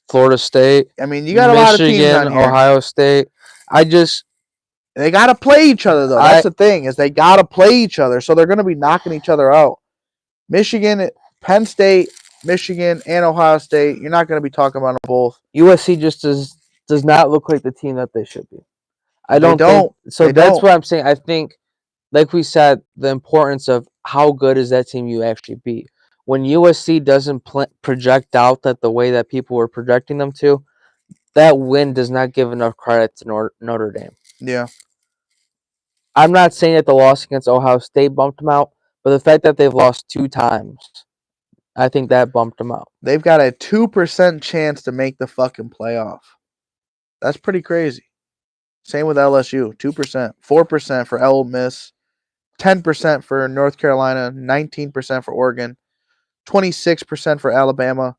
Florida State. I mean, you got a lot of teams on here. Ohio State. They got to play each other, though. That's the thing, is they got to play each other, so they're going to be knocking each other out. Michigan, Penn State, Michigan, and Ohio State, you're not going to be talking about them both. USC just does not look like the team that they should be. That's what I'm saying. I think, like we said, the importance of how good is that team you actually beat. When USC doesn't project out that the way that people were projecting them to, that win does not give enough credit to Notre Dame. Yeah. I'm not saying that the loss against Ohio State bumped them out, but the fact that they've lost 2 times, I think that bumped them out. They've got a 2% chance to make the fucking playoff. That's pretty crazy. Same with LSU, 2%. 4% for Ole Miss, 10% for North Carolina, 19% for Oregon, 26% for Alabama,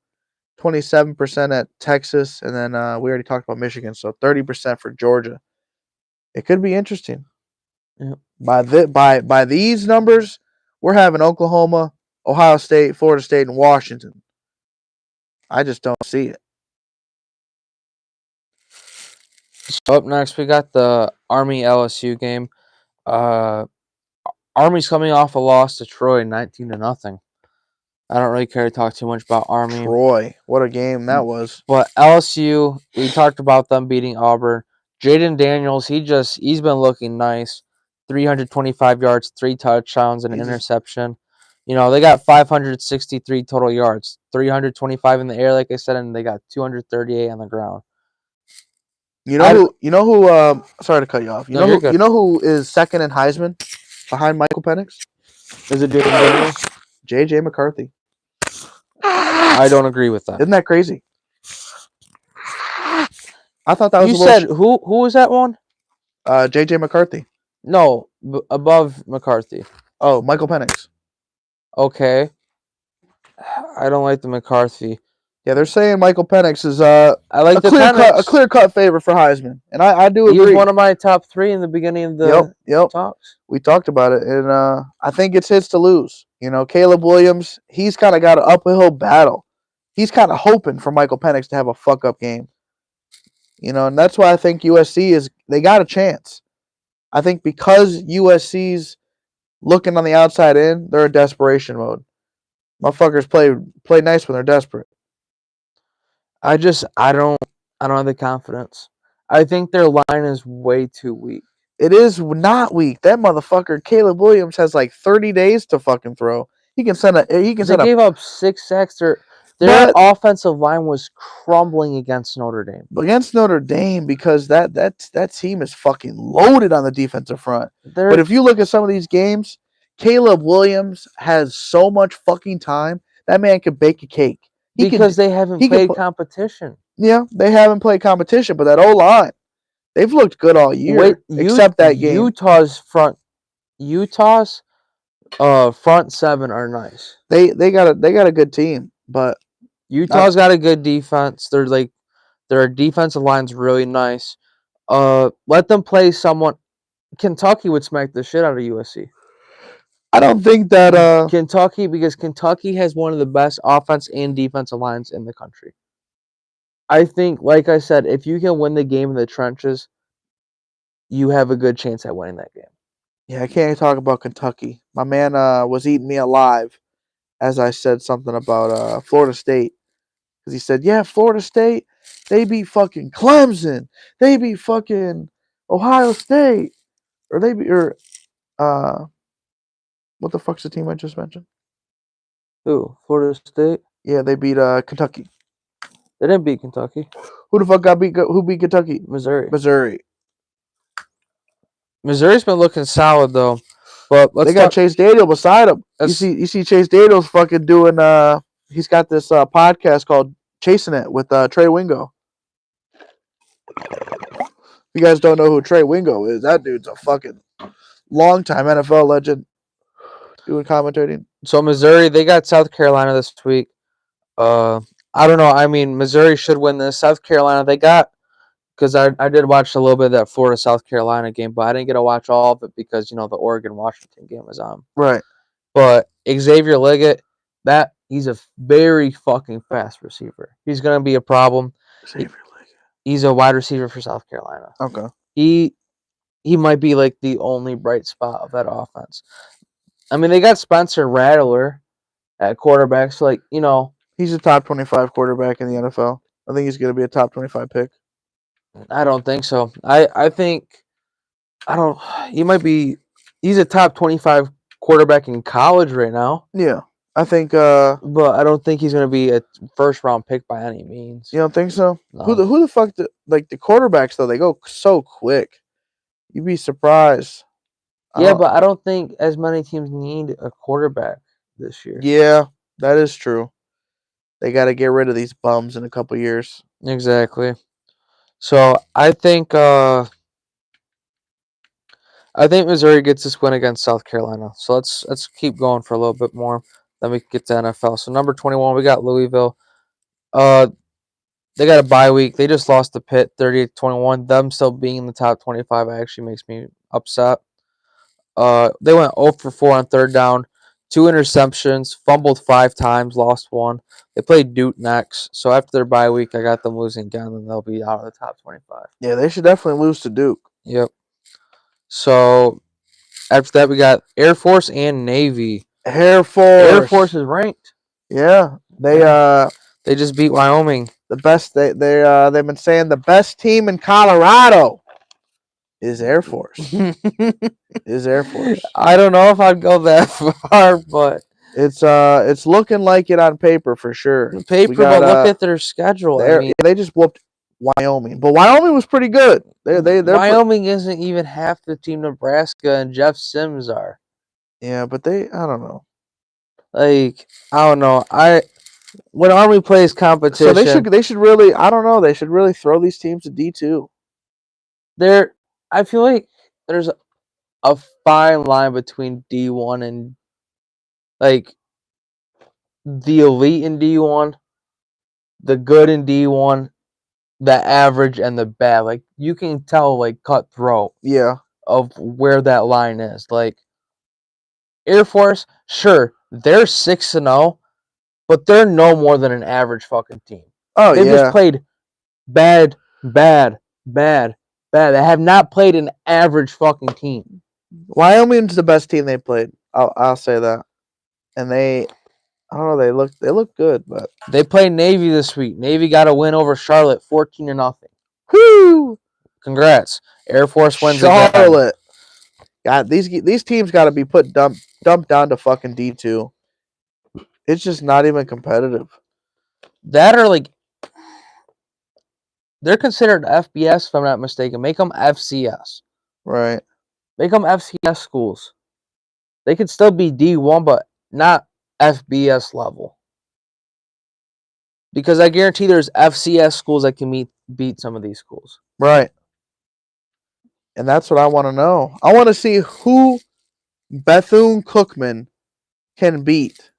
27% at Texas, and then we already talked about Michigan, so 30% for Georgia. It could be interesting. Yeah. By these numbers, we're having Oklahoma, Ohio State, Florida State, and Washington. I just don't see it. So up next, we got the Army LSU game. Army's coming off a loss to Troy, 19-0. I don't really care to talk too much about Army. Troy, what a game that was. But LSU, we talked about them beating Auburn. Jaden Daniels, he's been looking nice. 325 yards, 3 touchdowns, and an interception. You know, they got 563 total yards, 325 in the air, like I said, and they got 238 on the ground. You know who? Sorry to cut you off. You know who is second in Heisman behind Michael Penix? Is it Jaden Daniels? J.J. McCarthy. I don't agree with that. Isn't that crazy? I thought that was. You said who was that one? J.J. McCarthy. No, above McCarthy. Oh, Michael Penix. Okay. I don't like the McCarthy. Yeah, they're saying Michael Penix is I like a clear cut favorite for Heisman, and I do agree. He was one of my top 3 in the beginning of the talks. We talked about it, and I think it's his to lose. You know, Caleb Williams, he's kind of got an uphill battle. He's kind of hoping for Michael Penix to have a fuck up game. You know, and that's why I think USC they got a chance. I think because USC's looking on the outside in, they're in desperation mode. Motherfuckers play nice when they're desperate. I don't have the confidence. I think their line is way too weak. It is not weak. That motherfucker Caleb Williams has like 30 days to fucking throw. They gave up 6 sacks. Their offensive line was crumbling against Notre Dame. Against Notre Dame because that team is fucking loaded on the defensive front. But if you look at some of these games, Caleb Williams has so much fucking time. That man could bake a cake. They haven't played competition. Yeah, they haven't played competition, but that O-line, they've looked good all year, except that game. Utah's front 7 are nice. They got a good team, but Utah's got a good defense. Their defensive line's really nice. Let them play someone. Kentucky would smack the shit out of USC. I don't think that because Kentucky has one of the best offense and defensive lines in the country. I think, like I said, if you can win the game in the trenches, you have a good chance at winning that game. Yeah, I can't talk about Kentucky. My man was eating me alive as I said something about Florida State. Because he said, yeah, Florida State, they beat fucking Clemson. They beat fucking Ohio State. What the fuck's the team I just mentioned? Who? Florida State? Yeah, they beat Kentucky. They didn't beat Kentucky. Who the fuck who beat Kentucky? Missouri's been looking solid though. But they got Chase Daniel beside him. You see Chase Daniel's fucking doing he's got this podcast called Chasing It with Trey Wingo. If you guys don't know who Trey Wingo is, that dude's a fucking longtime NFL legend doing commentating. So Missouri, they got South Carolina this week. I don't know. I mean, Missouri should win this. South Carolina, they got, because I did watch a little bit of that Florida-South Carolina game, but I didn't get to watch all of it because, the Oregon-Washington game was on. Right. But Xavier Liggett, he's a very fucking fast receiver. He's going to be a problem. Xavier Liggett. He's a wide receiver for South Carolina. Okay. He might be like the only bright spot of that offense. I mean, they got Spencer Rattler at quarterback, so he's a top 25 quarterback in the NFL. I think he's going to be a top 25 pick. I don't think so. I think he might be. He's a top 25 quarterback in college right now. Yeah, I think. But I don't think he's going to be a first round pick by any means. You don't think so? No. Who the fuck? The quarterbacks though, they go so quick. You'd be surprised. Yeah, but I don't think as many teams need a quarterback this year. Yeah, that is true. They got to get rid of these bums in a couple years. Exactly. So I think Missouri gets this win against South Carolina. So let's keep going for a little bit more. Then we can get to NFL. So number 21, we got Louisville. They got a bye week. They just lost to Pitt 38-21. Them still being in the top 25 actually makes me upset. They went 0 for 4 on third down, 2 interceptions, fumbled 5 times, lost 1. They played Duke next, so after their bye week, I got them losing again, and they'll be out of the top 25. Yeah, they should definitely lose to Duke. Yep. So After that, we got Air Force and Navy. Air Force. Air Force is ranked. Yeah, they just beat Wyoming. The best they've been saying the best team in Colorado is Air Force. Is Air Force. I don't know if I'd go that far, but it's looking like it on paper for sure. But look at their schedule. I mean, they just whooped Wyoming, but Wyoming was pretty good. Wyoming isn't even half the team Nebraska and Jeff Sims are. Yeah, but I don't know. Like, I don't know. When Army plays competition, so they should really, I don't know, they should really throw these teams to D2. I feel like there's a fine line between D1 and like the elite in D1, the good in D1, the average and the bad. Like, you can tell, like, cutthroat. Yeah. Of where that line is. Like, Air Force, sure, they're 6-0, but they're no more than an average fucking team. Oh, They've just played bad. They have not played an average fucking team. Wyoming's the best team they played. I'll say that. And I don't know, they look good, but they played Navy this week. Navy got a win over Charlotte, 14-0. Whoo! Congrats. Air Force wins Charlotte. God, these teams got to be dumped down to fucking D2. It's just not even competitive. That are like, they're considered FBS, if I'm not mistaken. Make them FCS. Right. Make them FCS schools. They could still be D1, but not FBS level. Because I guarantee there's FCS schools that can beat some of these schools. Right. And that's what I want to know. I want to see who Bethune-Cookman can beat.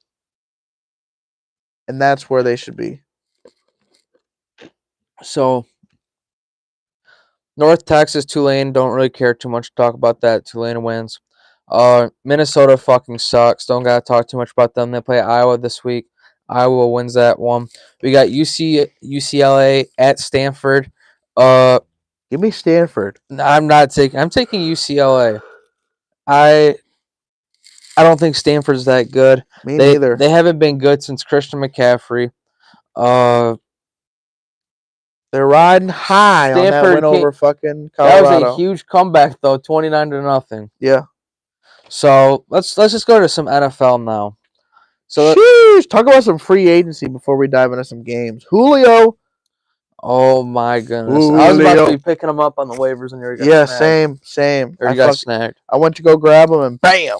And that's where they should be. So, North Texas, Tulane, don't really care too much to talk about that. Tulane wins. Minnesota fucking sucks. Don't got to talk too much about them. They play Iowa this week. Iowa wins that one. We got UCLA at Stanford. Give me Stanford. I'm taking UCLA. I don't think Stanford's that good. Me neither. They haven't been good since Christian McCaffrey. They're riding high on that win over fucking Colorado. That was a huge comeback though, 29-0. Yeah. So let's just go to some NFL now. So talk about some free agency before we dive into some games. Julio. Oh my goodness! I was about to be picking him up on the waivers, and you got snagged. same. Or you got snagged. I went to go grab him, and bam!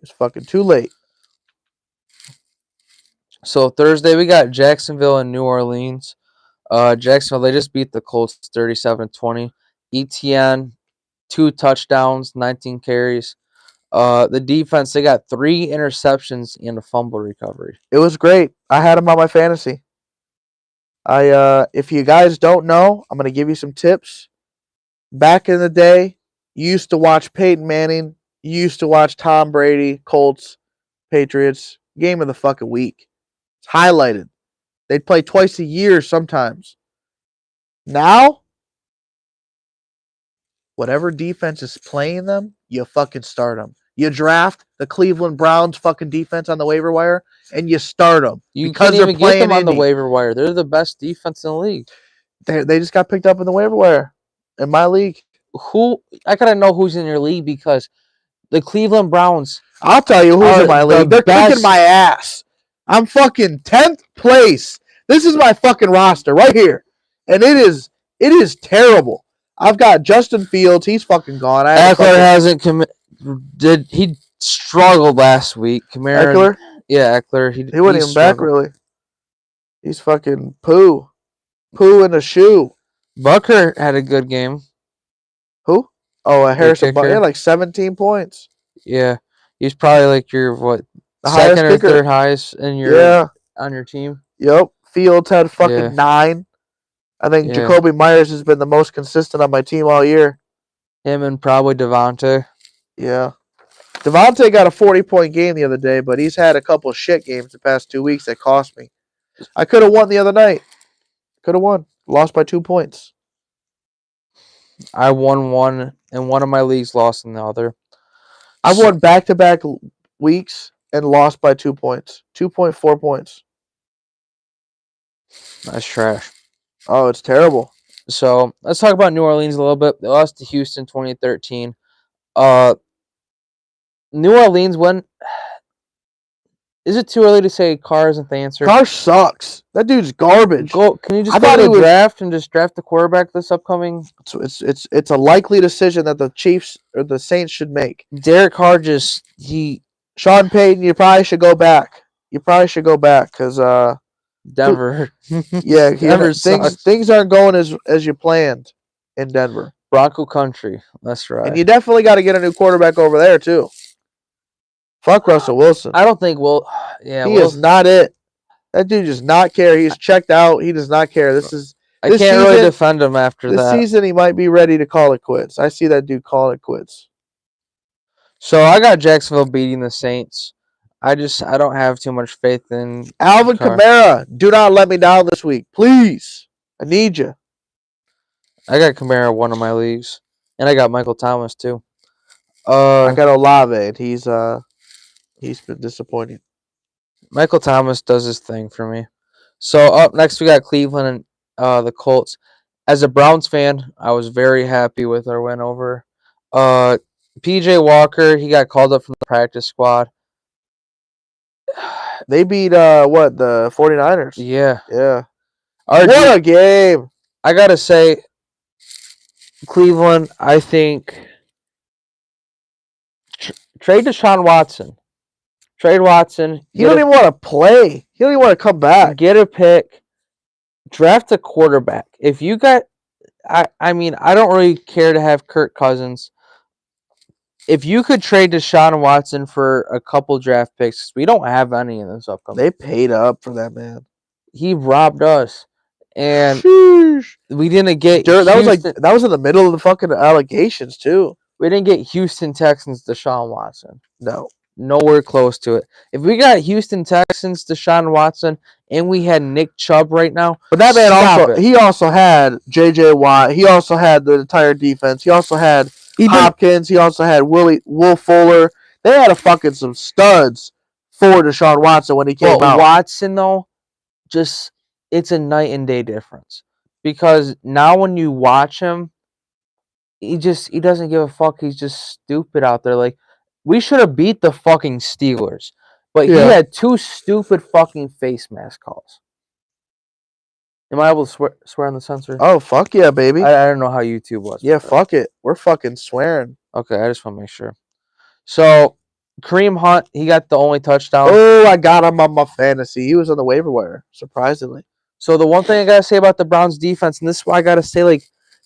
It's fucking too late. So Thursday we got Jacksonville and New Orleans. Jacksonville, they just beat the Colts 37-20. ETN, 2 touchdowns, 19 carries. The defense, they got 3 interceptions and a fumble recovery. It was great. I had him on my fantasy. If you guys don't know, I'm gonna give you some tips. Back in the day, you used to watch Peyton Manning. You used to watch Tom Brady, Colts, Patriots. Game of the fucking week. It's highlighted. They'd play twice a year sometimes. Now, whatever defense is playing them, you fucking start them. You draft the Cleveland Browns fucking defense on the waiver wire, and you start them. You can't even get them on the waiver wire. They're the best defense in the league. They just got picked up in the waiver wire in my league. I gotta know who's in your league because the Cleveland Browns. I'll tell you who's in my league. They're kicking my ass. I'm fucking 10th place. This is my fucking roster right here. And it is terrible. I've got Justin Fields. He's fucking gone. Eckler hasn't he struggled last week. Eckler? Yeah, Eckler. He wasn't even back, really. He's fucking poo. Poo in a shoe. Bucker had a good game. Who? Oh, Harrison Bucker. He had like 17 points. Yeah. He's probably like your, the second or kicker. Third highest in your on your team. Yep. Fields had fucking 9. I think Jacoby Myers has been the most consistent on my team all year. Him and probably Devontae. Yeah. Devontae got a 40-point game the other day, but he's had a couple shit games the past 2 weeks that cost me. I could have won the other night. Could have won. Lost by 2 points. I won one in one of my leagues, lost in the other. I've won back-to-back weeks and lost by 2 points. 2.4 points. That's trash. Oh, it's terrible. So let's talk about New Orleans a little bit. They lost to Houston 2013. New Orleans won. Is it too early to say Carr isn't the answer? Carr sucks. That dude's garbage. Can you just I go thought to he the was- draft and just draft the quarterback this upcoming? It's a likely decision that the Chiefs or the Saints should make. Derek Carr Sean Payton, you probably should go back. Because Denver. yeah, Denver sucks. things aren't going as you planned in Denver. Bronco country. That's right. And you definitely got to get a new quarterback over there too. Fuck Russell Wilson. I don't think he is not it. That dude does not care. He's checked out. He does not care. I can't really defend him after this that. This season, he might be ready to call it quits. I see that dude calling it quits. So I got Jacksonville beating the Saints. I don't have too much faith in Alvin Kamara. Do not let me down this week, please. I need you. I got Kamara in one of my leagues, and I got Michael Thomas too. I got Olave, and he's been disappointing. Michael Thomas does his thing for me. So up next we got Cleveland and the Colts. As a Browns fan, I was very happy with our win over PJ Walker. He got called up from the practice squad. They beat the 49ers. Yeah. What a game. I gotta say, Cleveland, I think trade Deshaun Watson. Trade Watson. He don't even want to play. He don't even want to come back. Get a pick. Draft a quarterback. If you got, I mean, I don't really care to have Kirk Cousins. If you could trade Deshaun Watson for a couple draft picks, we don't have any in this upcoming. They paid up for that man. He robbed us, and Sheesh. We didn't get. That was in the middle of the fucking allegations too. We didn't get Houston Texans Deshaun Watson. No. Nowhere close to it. If we got Houston Texans, Deshaun Watson, and we had Nick Chubb right now, but that man also had J.J. Watt. He also had the entire defense. He also had Hopkins. He also had Will Fuller. They had some studs for Deshaun Watson when he came out. Watson though, it's a night and day difference because now when you watch him, he doesn't give a fuck. He's just stupid out there. Like, we should have beat the fucking Steelers, but he had 2 stupid fucking face mask calls. Am I able to swear on the censor? Oh, fuck yeah, baby. I don't know how YouTube was. Yeah, fuck it. We're fucking swearing. Okay, I just want to make sure. So, Kareem Hunt, he got the only touchdown. Oh, I got him on my fantasy. He was on the waiver wire, surprisingly. So, the one thing I got to say about the Browns defense, and this is why I got to say, like,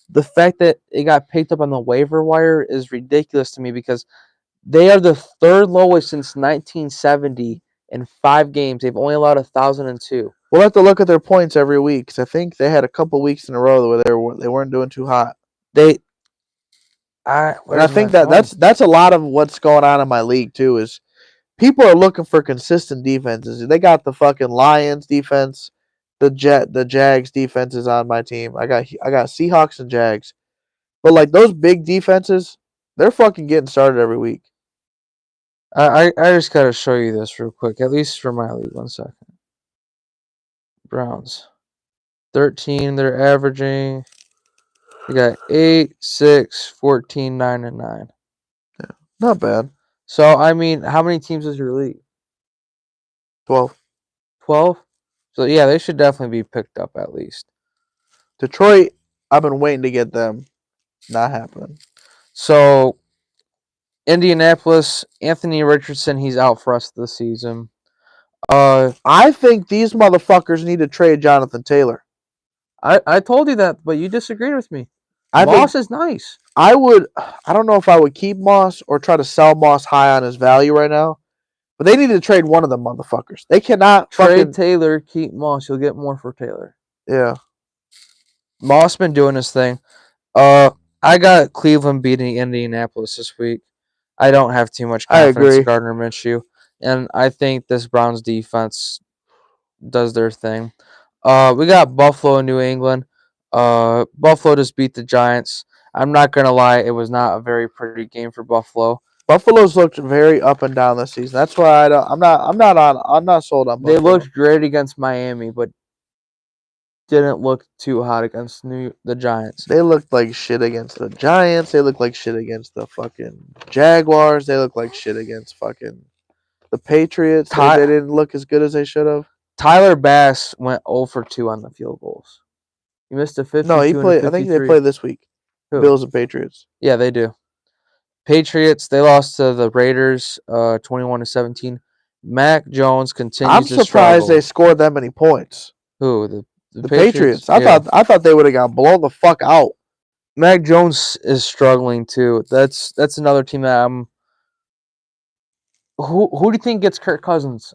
the fact that it got picked up on the waiver wire is ridiculous to me because they are the 3rd lowest since 1970 in 5 games. They've only allowed 1,002. We'll have to look at their points every week because I think they had a couple weeks in a row where they weren't doing too hot. I think that's a lot of what's going on in my league too. Is people are looking for consistent defenses. They got the fucking Lions defense, the Jags defense is on my team. I got Seahawks and Jags, but like those big defenses, they're fucking getting started every week. I just gotta show you this real quick, at least for my league. 1 second. Browns, 13. They're averaging. They got 8, 6, 14, 9, and 9. Yeah, not bad. So I mean, how many teams is your league? 12. 12. So yeah, they should definitely be picked up at least. Detroit, I've been waiting to get them. Not happening. So Indianapolis, Anthony Richardson, he's out for us this season. I think these motherfuckers need to trade Jonathan Taylor. I told you that, but you disagreed with me. Moss is nice. I don't know if I would keep Moss or try to sell Moss high on his value right now. But they need to trade one of them motherfuckers. They cannot trade Taylor, keep Moss. You'll get more for Taylor. Yeah. Moss been doing his thing. I got Cleveland beating Indianapolis this week. I don't have too much confidence in Gardner Minshew. And I think this Browns defense does their thing. We got Buffalo and New England. Buffalo just beat the Giants. I'm not going to lie. It was not a very pretty game for Buffalo. Buffalo's looked very up and down this season. That's why I'm not sold on They Buffalo. looked great against Miami, but didn't look too hot against the Giants. They looked like shit against the Giants. They looked like shit against the fucking Jaguars. They looked like shit against fucking the Patriots. They didn't look as good as they should have. Tyler Bass went 0 for 2 on the field goals. He missed a 52 No, he and a played. 53. I think they play this week. Who? Bills and Patriots. Yeah, they do. Patriots, they lost to the Raiders 21-17. Mac Jones continues to struggle. I'm surprised they scored that many points. Who? The Patriots. I thought they would have got blown the fuck out. Mac Jones is struggling too. That's another team that I'm. Who do you think gets Kirk Cousins?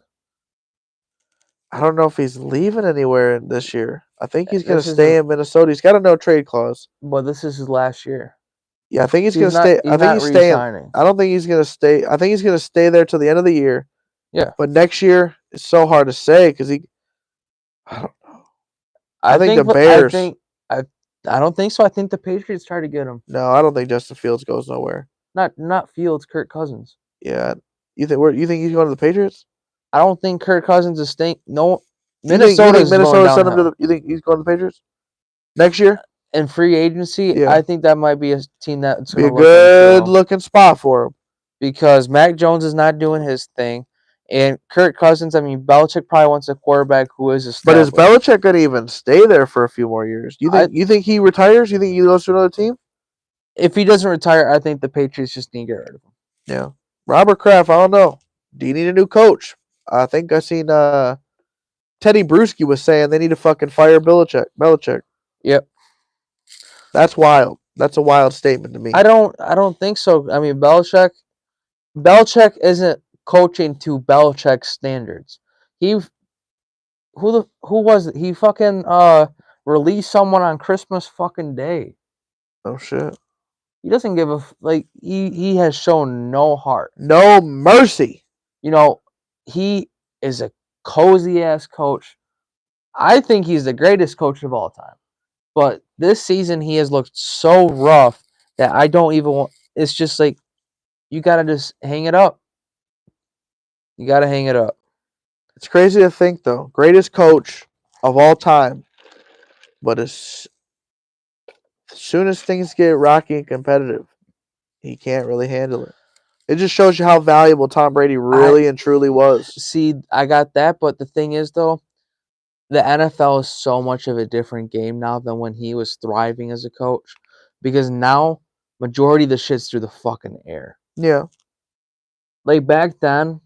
I don't know if he's leaving anywhere this year. I think he's going to stay in Minnesota. He's got a no trade clause. But this is his last year. Yeah, I think he's going to stay. I think he's staying. I don't think he's going to stay. I think he's going to stay there till the end of the year. Yeah. But next year, it's so hard to say because he. I don't know. I think the Bears. I don't think so. I think the Patriots try to get him. No, I don't think Justin Fields goes nowhere. Not Fields, Kirk Cousins. Yeah. You think he's going to the Patriots? I don't think Kirk Cousins is staying. No. Minnesota sent him to you think he's going to the Patriots next year? In free agency, yeah. I think that might be a team that's be a good looking spot for him. Because Mac Jones is not doing his thing. And Kirk Cousins, I mean, Belichick probably wants a quarterback who is established. But is Belichick going to even stay there for a few more years? You think he retires? You think he goes to another team? If he doesn't retire, I think the Patriots just need to get rid of him. Yeah. Robert Kraft, I don't know. Do you need a new coach? I think I seen Teddy Bruschi was saying they need to fucking fire Belichick. Yep. That's wild. That's a wild statement to me. I don't think so. I mean, Belichick isn't coaching to Belichick standards. Who was it? He fucking released someone on Christmas fucking Day. Oh shit. He doesn't give a he has shown no heart. No mercy. You know, he is a cozy ass coach. I think he's the greatest coach of all time. But this season he has looked so rough that I don't even want. It's just like you gotta just hang it up. You gotta hang it up. It's crazy to think though. Greatest coach of all time. But as soon as things get rocky and competitive, he can't really handle it. It just shows you how valuable Tom Brady really and truly was. See, I got that, but the thing is though, the NFL is so much of a different game now than when he was thriving as a coach. Because now, majority of the shit's through the fucking air. Yeah. Like back then.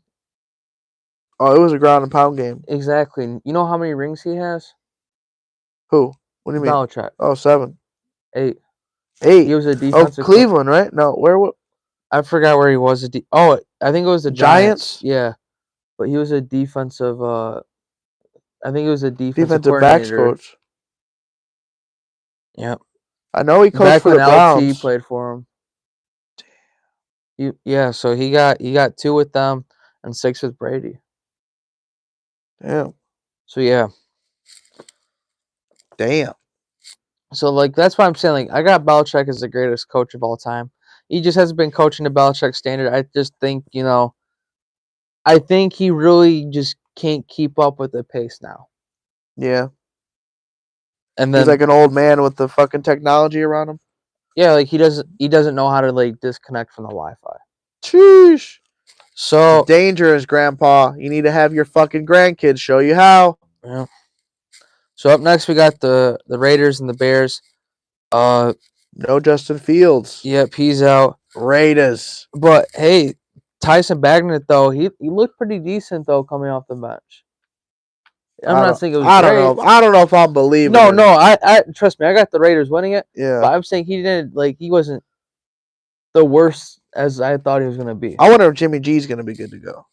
Oh, it was a ground and pound game. Exactly. You know how many rings he has? Who? What do you mean? Belichick. Oh, 7. 8. 8. He was a defensive Cleveland, right? No, where? I forgot where he was. I think it was the Giants. Yeah. But he was a defensive I think it was a defensive backs coach. Yep. I know he coached for the Browns. LT played for him. Yeah, so he got 2 with them and 6 with Brady. Damn. So yeah. Damn. So like that's why I'm saying I got Belichick as the greatest coach of all time. He just hasn't been coaching to Belichick standard. I just think, I think he really just can't keep up with the pace now. Yeah. And then he's like an old man with the fucking technology around him. Yeah, like he doesn't know how to disconnect from the Wi-Fi. Sheesh. So it's dangerous, Grandpa. You need to have your fucking grandkids show you how. Yeah. So up next we got the Raiders and the Bears. No Justin Fields. Yep, he's out. Raiders. But hey, Tyson Bagnet though, he looked pretty decent though coming off the bench. I'm not saying it was great. I don't know if I'm believing. No, I trust me, I got the Raiders winning it. Yeah. But I'm saying he wasn't the worst as I thought he was gonna be. I wonder if Jimmy G's gonna be good to go.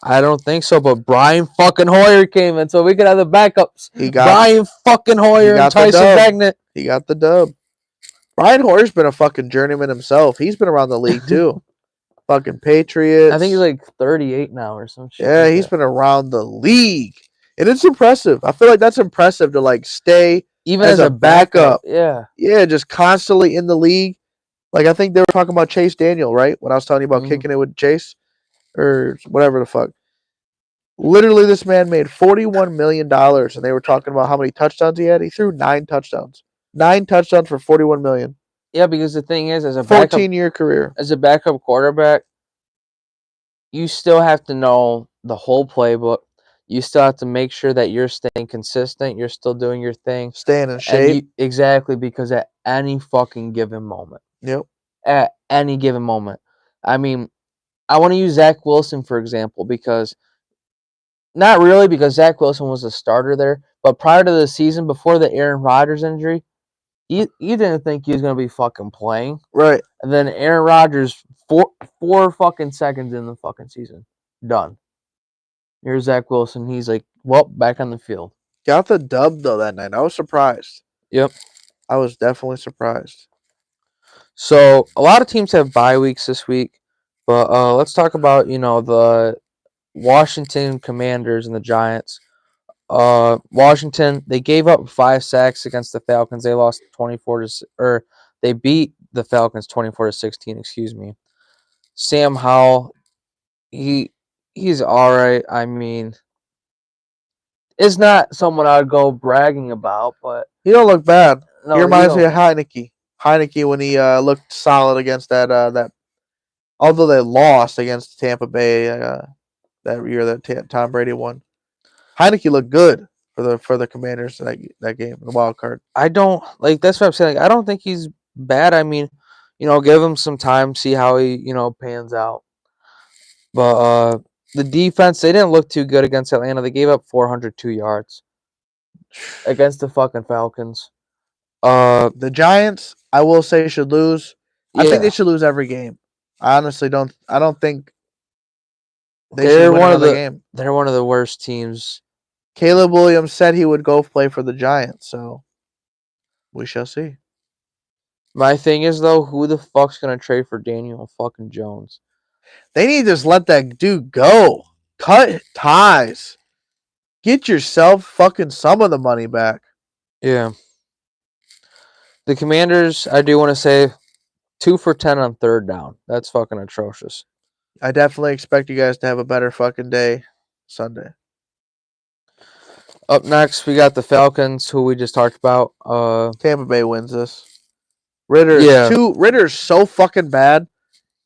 I don't think so, but Brian fucking Hoyer came in, so we could have the backups. Brian fucking Hoyer and Tyson Bagnet. He got the dub. Brian Hoyer's been a fucking journeyman himself. He's been around the league too. Fucking Patriots. I think he's like 38 now or some shit. Yeah, he's been around the league. And it's impressive. I feel like that's impressive to stay even as a backup. Yeah. Yeah, just constantly in the league. Like, I think they were talking about Chase Daniel, right? When I was telling you about kicking it with Chase or whatever the fuck. Literally, this man made $41 million, and they were talking about how many touchdowns he had. He threw 9 touchdowns. 9 touchdowns for $41 million. Yeah, because the thing is, as a 14-year career. As a backup quarterback, you still have to know the whole playbook. You still have to make sure that you're staying consistent. You're still doing your thing. Staying in shape. Exactly, because at any fucking given moment. Yep. At any given moment. I mean, I want to use Zach Wilson, for example, because not really because Zach Wilson was a starter there, but prior to the season, before the Aaron Rodgers injury, you didn't think he was going to be fucking playing. Right. And then Aaron Rodgers, four fucking seconds in the fucking season. Done. Here's Zach Wilson. He's like, well, back on the field. Got the dub, though, that night. I was surprised. Yep. I was definitely surprised. So, a lot of teams have bye weeks this week. But let's talk about, the Washington Commanders and the Giants. Washington, they gave up 5 sacks against the Falcons. They lost 24 they beat the Falcons 24-16, excuse me. Sam Howell, he's all right. I mean, it's not someone I'd go bragging about, but he don't look bad. No, he reminds me of Heineke. Heineke when he looked solid against that. Although they lost against Tampa Bay that year that Tom Brady won. Heineke looked good for the Commanders that game, the wild card. I don't that's what I'm saying. I don't think he's bad. I mean, give him some time, see how he pans out. But the defense, they didn't look too good against Atlanta. They gave up 402 yards against the fucking Falcons. The Giants, I will say, should lose. Yeah. I think they should lose every game. I honestly don't. I don't think they're one of the game. They're one of the worst teams. Caleb Williams said he would go play for the Giants, so we shall see. My thing is, though, who the fuck's gonna trade for Daniel fucking Jones? They need to just let that dude go. Cut ties. Get yourself fucking some of the money back. Yeah. The Commanders, I do want to say, 2 for 10 on third down. That's fucking atrocious. I definitely expect you guys to have a better fucking day Sunday. Up next, we got the Falcons, who we just talked about. Tampa Bay wins this. Ritter's so fucking bad.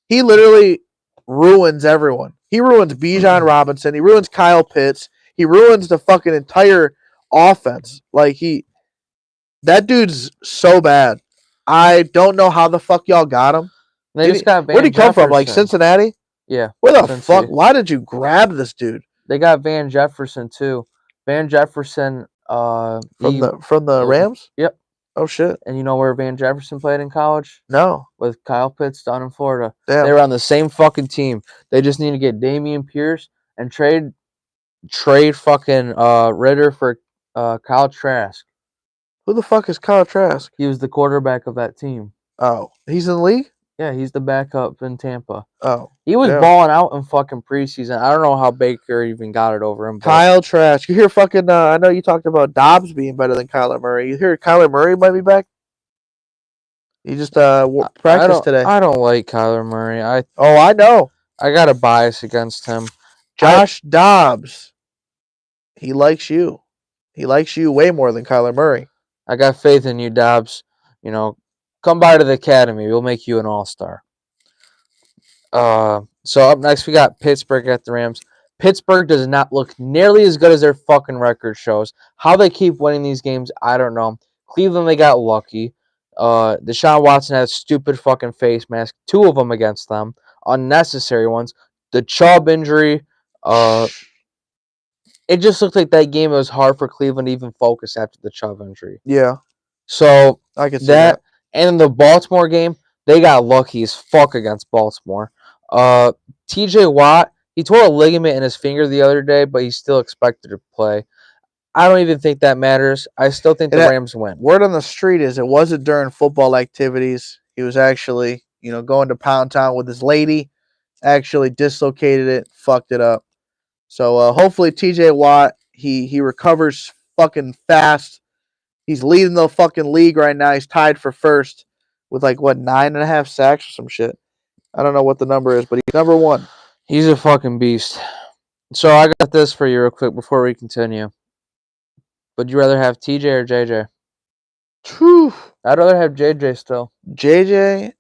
He literally ruins everyone. He ruins Bijan Robinson. He ruins Kyle Pitts. He ruins the fucking entire offense. That dude's so bad. I don't know how the fuck y'all got him. Where'd he come from? Like Cincinnati? Yeah. Where the fuck? Why did you grab this dude? They got Van Jefferson too. Van Jefferson from the Rams? Yep. Oh shit. And you know where Van Jefferson played in college? No. With Kyle Pitts down in Florida. Damn. They were on the same fucking team. They just need to get Dameon Pierce and trade fucking Ritter for Kyle Trask. Who the fuck is Kyle Trask? He was the quarterback of that team. Oh. He's in the league? Yeah, he's the backup in Tampa. Oh. He was balling out in fucking preseason. I don't know how Baker even got it over him. Kyle Trask. You hear fucking I know you talked about Dobbs being better than Kyler Murray. You hear Kyler Murray might be back? He just practiced today. I don't like Kyler Murray. I know. I got a bias against him. Josh Dobbs. He likes you. He likes you way more than Kyler Murray. I got faith in you, Dobbs. Come by to the academy. We'll make you an all-star. So up next, we got Pittsburgh at the Rams. Pittsburgh does not look nearly as good as their fucking record shows. How they keep winning these games, I don't know. Cleveland, they got lucky. Deshaun Watson had a stupid fucking face mask. 2 of them against them. Unnecessary ones. The Chubb injury. It just looked like that game, it was hard for Cleveland to even focus after the Chubb injury. Yeah. So I can see that. And in the Baltimore game, they got lucky as fuck against Baltimore. TJ Watt, he tore a ligament in his finger the other day, but he's still expected to play. I don't even think that matters. I still think the Rams win. Word on the street is it wasn't during football activities. He was actually, going to Pound Town with his lady, actually dislocated it, fucked it up. So hopefully TJ Watt, he recovers fucking fast. He's leading the fucking league right now. He's tied for first with like what 9.5 sacks or some shit. I don't know what the number is, but he's number one. He's a fucking beast. So I got this for you real quick before we continue. Would you rather have TJ or JJ? Whew. I'd rather have JJ still. JJ.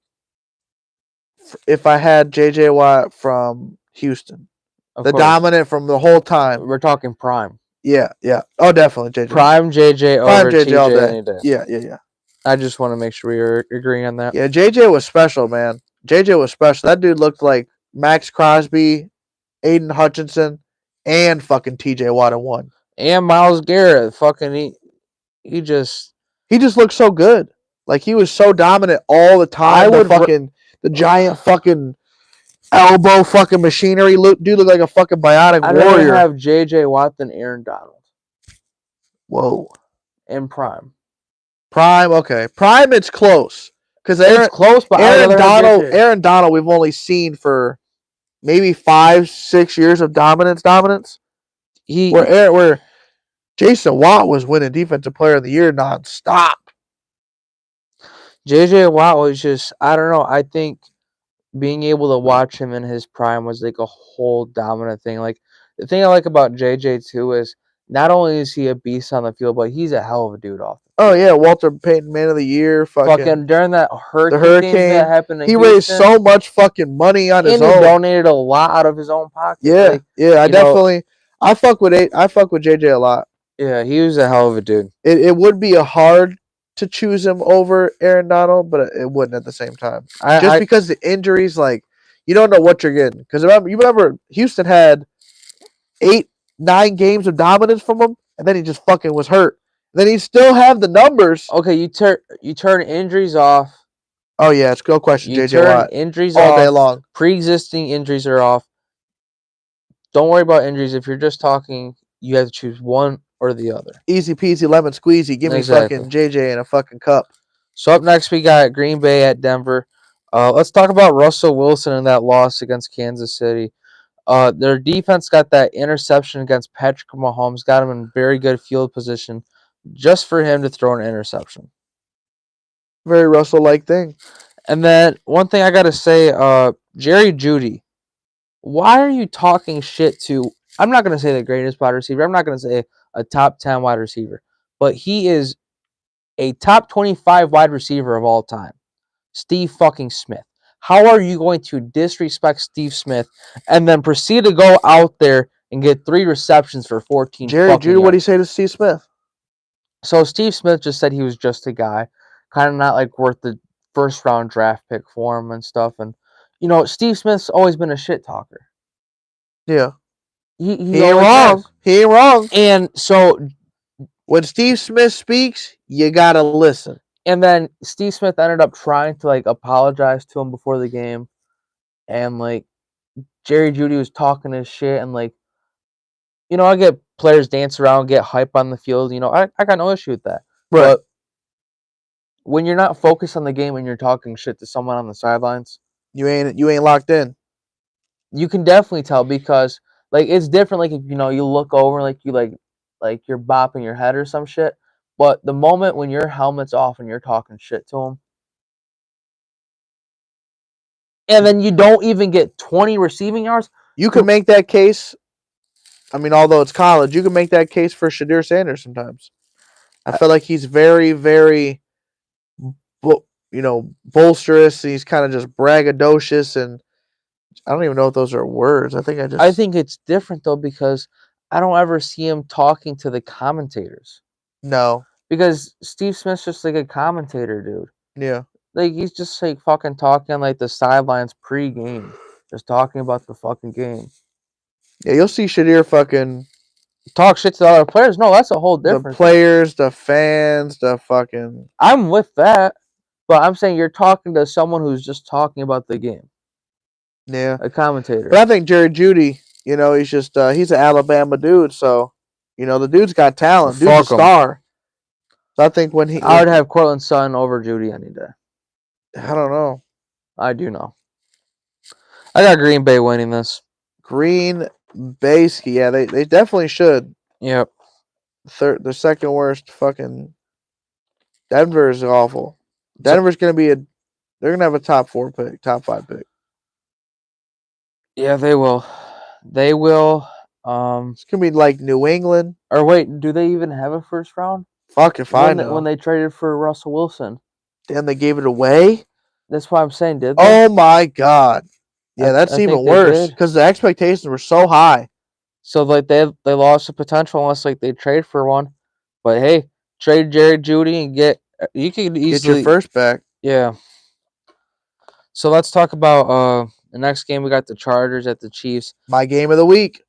If I had JJ Watt from Houston, Of the course. dominant from the whole time. We're talking prime. Yeah. Oh, definitely JJ. Prime JJ Prime over JJ all TJ day. any day. Yeah. I just want to make sure we are agreeing on that. Yeah, JJ was special, man. JJ was special. That dude looked like Max Crosby, Aiden Hutchinson, and fucking TJ Watt in one. And Myles Garrett, fucking he just looked so good. Like he was so dominant all the time. The giant fucking elbow fucking machinery dude looked like a fucking bionic I'd warrior. rather have JJ Watt than Aaron Donald. Whoa. And prime. Prime, okay. Prime, it's close. Because It's close, but Aaron Donald, we've only seen for maybe 5-6 years of dominance. Where Jason Watt was winning Defensive Player of the Year nonstop. JJ Watt was just, I don't know. I think being able to watch him in his prime was like a whole dominant thing. Like the thing I like about JJ too is not only is he a beast on the field, but he's a hell of a dude off. Oh yeah, Walter Payton Man of the Year. Fucking during that hurricane that happened in he Houston, raised so much fucking money on his own. And he donated a lot out of his own pocket. Yeah, I fuck with JJ a lot. Yeah, he was a hell of a dude. It would be hard to choose him over Aaron Donald, but it wouldn't at the same time. Because the injuries, like you don't know what you're getting. Because remember Houston had 8-9 games of dominance from him, and then he just fucking was hurt. Then he still have the numbers. Okay, you turn injuries off. Oh yeah, it's a good question. You JJ turn Watt injuries all off. day long. Pre-existing injuries are off. Don't worry about injuries. If you're just talking, you have to choose one or the other. Easy peasy lemon squeezy. Give me fucking JJ in a fucking cup. So up next we got Green Bay at Denver. Let's talk about Russell Wilson and that loss against Kansas City. Their defense got that interception against Patrick Mahomes, got him in very good field position just for him to throw an interception. Very Russell-like thing. And then one thing I got to say, Jerry Jeudy, why are you talking shit to, I'm not going to say the greatest wide receiver. I'm not going to say a top 10 wide receiver, but he is a top 25 wide receiver of all time. Steve fucking Smith. How are you going to disrespect Steve Smith and then proceed to go out there and get 3 receptions for 14 Jerry Jeudy, what did he say to Steve Smith? So Steve Smith just said he was just a guy, kind of not like worth the first round draft pick for him and stuff. And you know, Steve Smith's always been a shit talker. Yeah, he ain't wrong. He ain't wrong. And so when Steve Smith speaks, you gotta listen. And then Steve Smith ended up trying to like apologize to him before the game, and like Jerry Jeudy was talking his shit, and like, you know, I get players dance around, get hype on the field. You know, I got no issue with that. Right. But when you're not focused on the game and you're talking shit to someone on the sidelines, you ain't locked in. You can definitely tell because like it's different. Like if you know you look over, like you like you're bopping your head or some shit. But the moment when your helmet's off and you're talking shit to him, and then you don't even get 20 receiving yards, you can make that case. I mean, although it's college, you can make that case for Shadir Sanders sometimes. I feel like he's very, very, bolsterous. He's kind of just braggadocious, and I don't even know if those are words. I think it's different though because I don't ever see him talking to the commentators. No, because Steve Smith's just like a commentator, dude. Yeah, like he's just like fucking talking like the sidelines pre-game, just talking about the fucking game. Yeah, you'll see Shadir fucking talk shit to the other players. No, that's a whole different the players, the fans, the fucking. I'm with that, but I'm saying you're talking to someone who's just talking about the game. Yeah, a commentator. But I think Jerry Jeudy, he's just he's an Alabama dude, so the dude's got talent. Dude's a star. So I think I would have Cortland Sutton over Jeudy any day. I don't know. I do know. I got Green Bay winning this. Green Bay, yeah, they definitely should. Yep. The second worst fucking. Denver is awful. Denver's gonna be They're gonna have a top 4 pick, top 5 pick. Yeah, they will. They will. It's gonna be like New England. Or wait, do they even have a first round? Fuck if I know. When they traded for Russell Wilson. Damn, they gave it away. That's why I'm saying, did they? Oh my god. Yeah, that's I think even they worse did. because the expectations were so high. So like they lost the potential unless like they trade for one. But hey, trade Jerry Jeudy and you can easily Get your first back. Yeah. So let's talk about the next game. We got the Chargers at the Chiefs. My game of the week.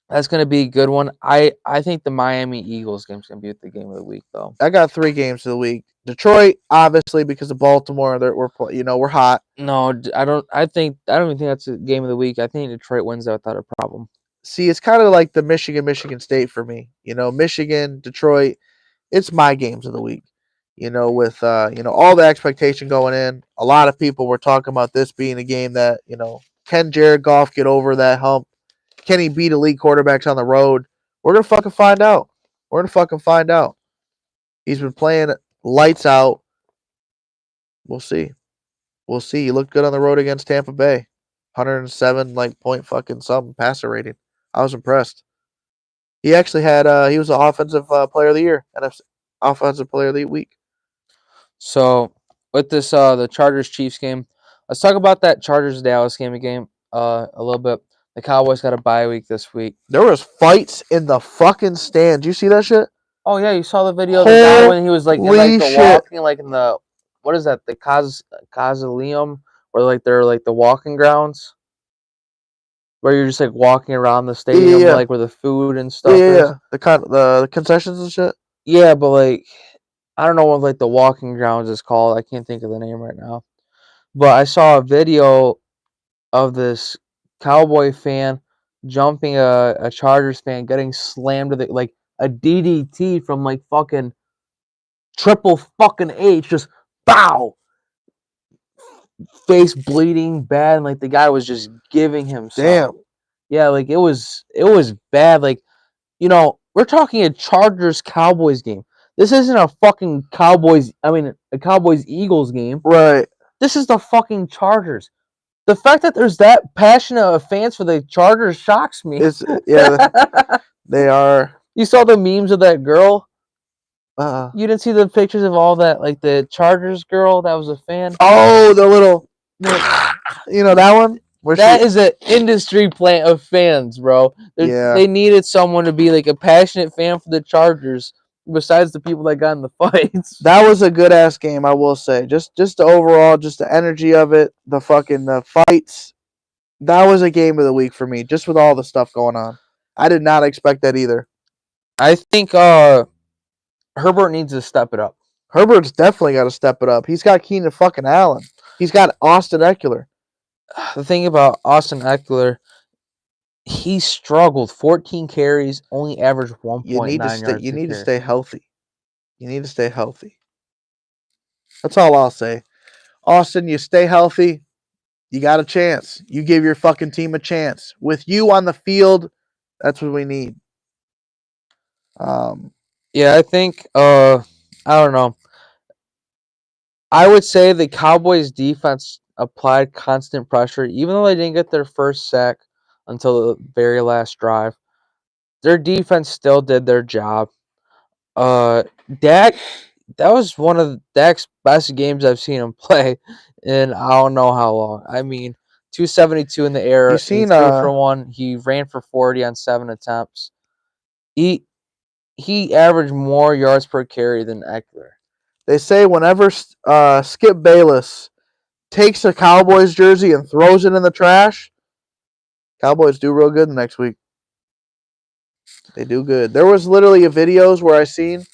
That's gonna be a good one. I think the Miami Eagles game's gonna be the game of the week though. I got 3 games of the week. Detroit, obviously, because of Baltimore, we're hot. No, I don't even think that's a game of the week. I think Detroit wins that without a problem. See, it's kind of like the Michigan State for me. Michigan, Detroit, it's my games of the week. With all the expectation going in, a lot of people were talking about this being a game that, can Jared Goff get over that hump? Can he beat elite quarterbacks on the road? We're gonna fucking find out. He's been playing lights out. We'll see. He looked good on the road against Tampa Bay. 107 point fucking something passer rating. I was impressed. He actually had he was the offensive player of the year and offensive player of the week. So with this the Chargers Chiefs game, let's talk about that Chargers Dallas game a little bit. The Cowboys got a bye week this week. There was fights in the fucking stand. You see that shit? Oh yeah, you saw the video of the guy when he was like in like the walking like in the what is that, the Causoleum, or like they're like the walking grounds where you're just like walking around the stadium, like where the food and stuff is. The concessions and shit. Yeah, but like I don't know what like the walking grounds is called. I can't think of the name right now. But I saw a video of this Cowboy fan jumping a Chargers fan, getting slammed to like a DDT from like fucking Triple fucking H, just bow, face bleeding bad, and like the guy was just giving himself. Damn. Yeah, like it was bad. Like, we're talking a Chargers Cowboys game. This isn't a fucking a Cowboys Eagles game. Right. This is the fucking Chargers. The fact that there's that passionate of fans for the Chargers shocks me. They are. You saw the memes of that girl? You didn't see the pictures of all that, like the Chargers girl that was a fan? Oh, the little, that one? That is an industry plant of fans, bro. They needed someone to be like a passionate fan for the Chargers, besides the people that got in the fights. That was a good ass game, I will say. Just the overall, just the energy of it, the fights. That was a game of the week for me, just with all the stuff going on. I did not expect that either. I think Herbert needs to step it up. Herbert's definitely got to step it up. He's got Keenan fucking Allen. He's got Austin Eckler. The thing about Austin Eckler, he struggled. 14 carries, only averaged 1.9 yards. You need to stay healthy. You need to stay healthy. That's all I'll say. Austin, you stay healthy. You got a chance. You give your fucking team a chance. With you on the field, that's what we need. Yeah, I think I don't know. I would say the Cowboys defense applied constant pressure, even though they didn't get their first sack until the very last drive. Their defense still did their job. Dak, that was one of Dak's best games I've seen him play in I don't know how long. I mean, 272 in the air. He threw for one. He ran for 40 on 7 attempts. He averaged more yards per carry than Eckler. They say whenever Skip Bayless takes a Cowboys jersey and throws it in the trash, Cowboys do real good next week. They do good. There was literally videos where I seen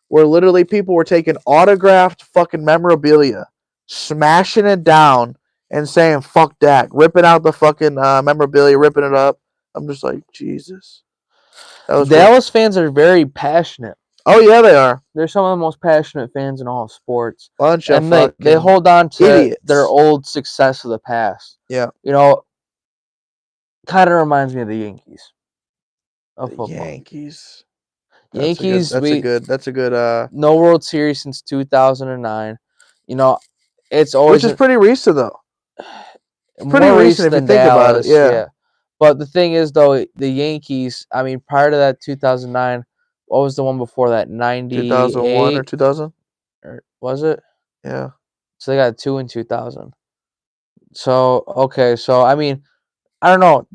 where literally people were taking autographed fucking memorabilia, smashing it down, and saying "fuck Dak," ripping out the fucking memorabilia, ripping it up. I'm just like, Jesus. Dallas fans are very passionate. Oh yeah, they are. They're some of the most passionate fans in all of sports. Bunch of they hold on to idiots. Their old success of the past. Yeah. Kind of reminds me of the Yankees. Of football. Yankees. Yankees. That's a good. No World Series since 2009. It's always which is pretty recent though. more pretty recent recent if you than think about Dallas. it, yeah. But the thing is, though, the Yankees. I mean, prior to that 2009, what was the one before that? 2001 or 98, 2000. or was it? Yeah. So they got 2 in 2000. So okay, so I mean, I don't know.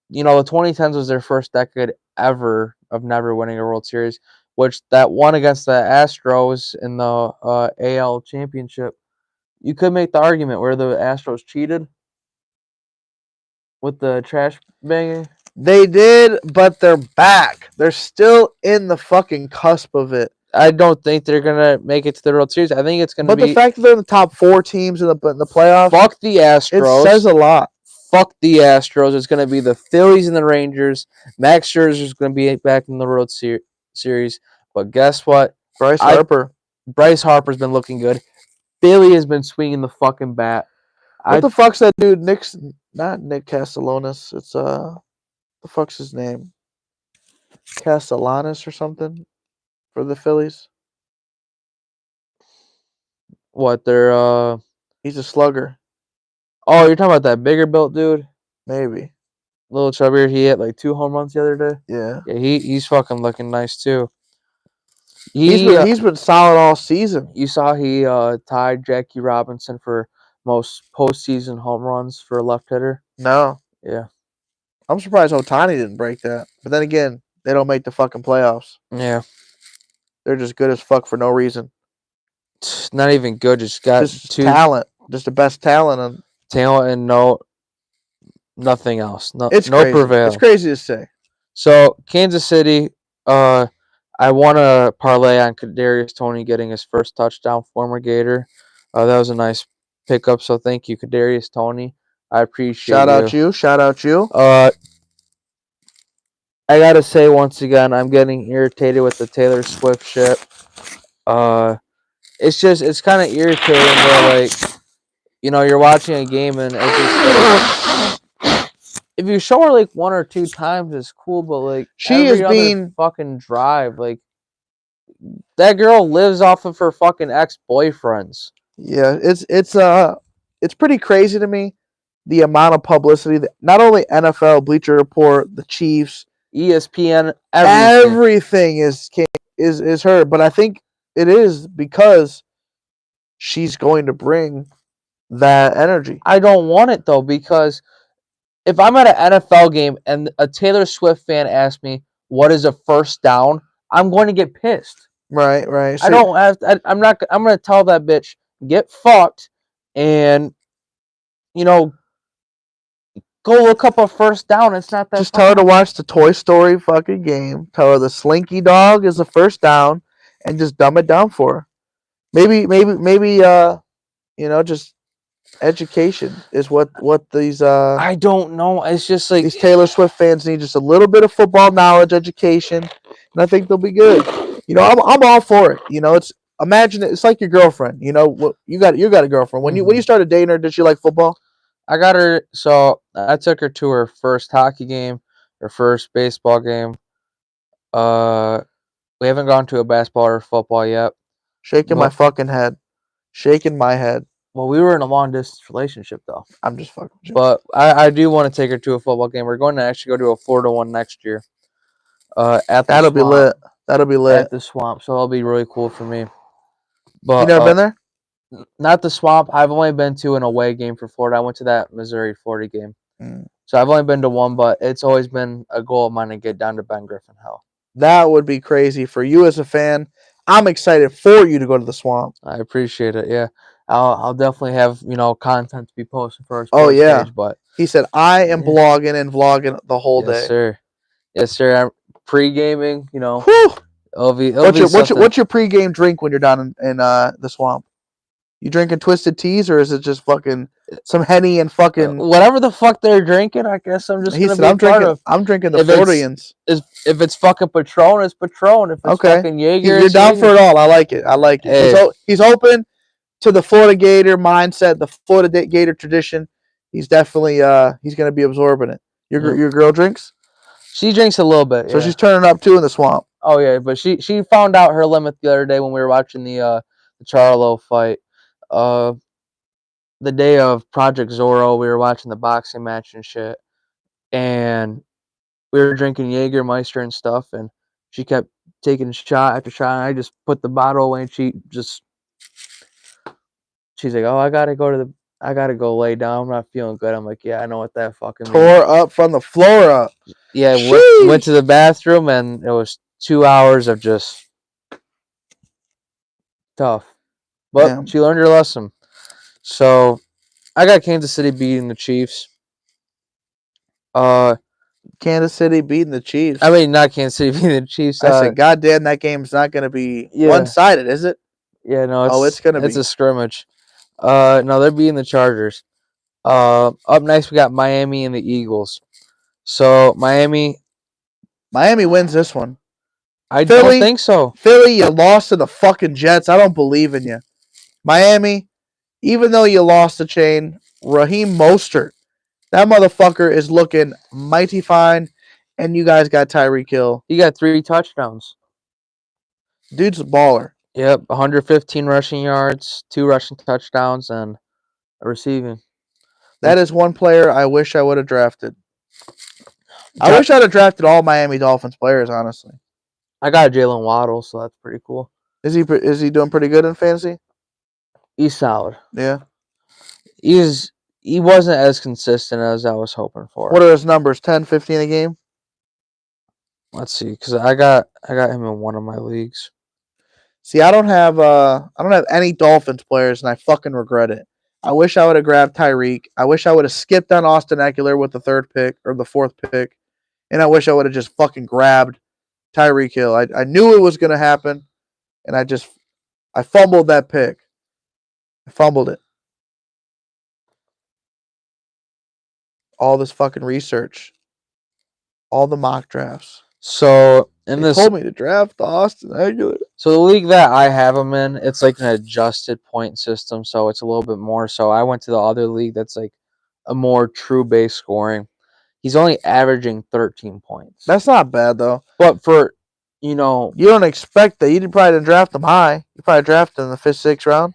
The 2010s was their first decade ever of never winning a World Series, which that one against the Astros in the AL Championship. You could make the argument where the Astros cheated with the trash banging. They did, but they're back. They're still in the fucking cusp of it. I don't think they're gonna make it to the World Series. I think it's gonna But be. the fact that they're in the top 4 teams in the playoffs, Fuck the Astros. it says a lot. Fuck the Astros. It's gonna be the Phillies and the Rangers. Max Scherzer's gonna be back in the World Series. But guess what? Bryce Harper's been looking good. Philly has been swinging the fucking bat. What the fuck's that dude? Not Nick Castellanos. It's the fuck's his name? Castellanos or something for the Phillies. What they're He's a slugger. Oh, you're talking about that bigger built dude? Maybe. Little chubbier. He hit like 2 home runs the other day. Yeah. Yeah, he's fucking looking nice too. He's been solid all season. You saw he tied Jackie Robinson for most postseason home runs for a left hitter. No. Yeah. I'm surprised Ohtani didn't break that. But then again, they don't make the fucking playoffs. Yeah. They're just good as fuck for no reason. Not even good. Just got talent. Just the best talent. And nothing else. It's no crazy. prevail. It's crazy to say. So Kansas City, I want to parlay on Kadarius Toney getting his first touchdown, former Gator. That was a nice pickup. So thank you, Kadarius Toney. I appreciate you. Shout out you. I gotta say once again, I'm getting irritated with the Taylor Swift shit. It's kind of irritating where you're watching a game and it's just if you show her like 1 or 2 times, it's cool, but she is being fucking drive. That girl lives off of her fucking ex-boyfriends. Yeah, it's pretty crazy to me the amount of publicity that not only NFL, Bleacher Report, the Chiefs, ESPN, everything is her. But I think it is because she's going to bring that energy. I don't want it though, because if I'm at an NFL game and a Taylor Swift fan asks me what is a first down, I'm going to get pissed. Right. So I'm going to tell that bitch get fucked, and go look up a first down. It's not that. Just tell her to watch the Toy Story fucking game. Tell her the Slinky Dog is the first down, and just dumb it down for her. Maybe just education is what these I don't know. It's just like these Taylor Swift fans need, just a little bit of football knowledge, education, and I think they'll be good. I'm all for it. It's like your girlfriend. You got a girlfriend. When you started dating her, did she like football? I got her. So I took her to her first hockey game, her first baseball game. We haven't gone to a basketball or football yet. Shaking my fucking head. Shaking my head. Well, we were in a long distance relationship though. I'm just fucking with you. But I do want to take her to a football game. We're going to actually go to a 4-1 next year. That'll be lit. At the Swamp. So it'll be really cool for me. But you never been there? Not the Swamp. I've only been to an away game for Florida. I went to that Missouri-Florida game. So I've only been to one, but it's always been a goal of mine to get down to Ben Griffin Hill. That would be crazy for you as a fan. I'm excited for you to go to the Swamp. I appreciate it. Yeah, I'll definitely have content to be posted for our sports page. But he said I am blogging and vlogging the whole day. Yes, sir. I'm pre-gaming. Whew. What's your pre-game drink when you're down in the Swamp? You drinking Twisted Teas, or is it just fucking some Henny and fucking whatever the fuck they're drinking? I guess I'm just. I'm drinking the Floridians. If it's fucking Patron, it's Patron. If it's fucking Jaeger, you're down for it all. I like it. Hey. He's open to the Florida Gator mindset, the Florida Gator tradition. He's definitely he's gonna be absorbing it. Your girl drinks? She drinks a little bit. So she's turning up too in the Swamp. Oh yeah, but she found out her limit the other day when we were watching the Charlo fight. the day of Project Zorro, we were watching the boxing match and shit, and we were drinking Jägermeister and stuff, and she kept taking shot after shot, and I just put the bottle away, and she's like, "Oh, I gotta go lay down. I'm not feeling good." I'm like, "Yeah, I know what that fucking means." Tore up from the floor up. Yeah, Sheesh. went to the bathroom, and it was 2 hours of just tough. But Damn. she learned her lesson. So I got Kansas City beating the Chiefs. Kansas City beating the Chiefs. I mean, not Kansas City beating the Chiefs. I said, goddamn, that game's not going to be Yeah. one-sided, is it? Yeah, no, it's going to be. It's a scrimmage. No, they're beating the Chargers. Up next, we got Miami and the Eagles. So Miami wins this one. I Philly? don't think so. Philly, you lost to the fucking Jets. I don't believe in you. Miami, even though you lost the chain, Raheem Mostert, that motherfucker is looking mighty fine, and you guys got Tyreek Hill. He got 3 touchdowns. Dude's a baller. Yep, 115 rushing yards, 2 rushing touchdowns, and a receiving. That is one player I wish I would have drafted. I wish I'd have drafted all Miami Dolphins players, honestly. I got Jalen Waddle, so that's pretty cool. Is he doing pretty good in fantasy? He's solid. Yeah. He wasn't as consistent as I was hoping for. What are his numbers? 10, 15 a game? Let's see, because I got him in one of my leagues. See, I don't have any Dolphins players, and I fucking regret it. I wish I would have grabbed Tyreek. I wish I would have skipped on Austin Eckler with the 3rd pick or the 4th pick, and I wish I would have just fucking grabbed Tyreek Hill. I knew it was going to happen, and I fumbled that pick. I fumbled it. All this fucking research. All the mock drafts. So they told me to draft Austin Eckler. So the league that I have him in, it's like an adjusted point system, so it's a little bit more. So I went to the other league that's like a more true base scoring. He's only averaging 13 points. That's not bad though. But for you don't expect that. You probably didn't draft him high. You probably drafted in the 5th, 6th round.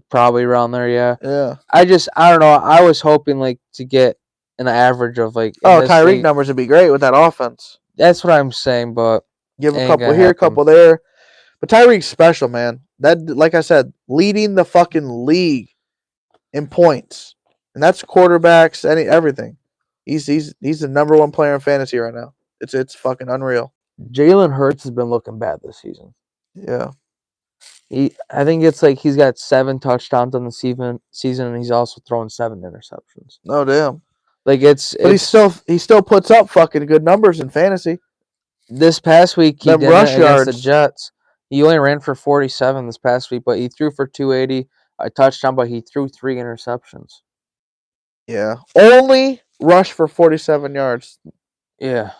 Probably around there, yeah. Yeah. I don't know. I was hoping like to get an average of like. Tyreek numbers would be great with that offense. That's what I'm saying, but give a couple here, a couple there. But Tyreek's special, man. That, like I said, leading the fucking league in points, and that's quarterbacks, everything. He's the number 1 player in fantasy right now. It's fucking unreal. Jalen Hurts has been looking bad this season. Yeah. I think it's like he's got 7 touchdowns on the season, and he's also throwing 7 interceptions. Oh damn! Like but he still puts up fucking good numbers in fantasy. This past week he did rush against yards. the Jets. He only ran for 47 this past week, but he threw for 280, a touchdown, but he threw 3 interceptions. Yeah, only rushed for 47 yards. Yeah,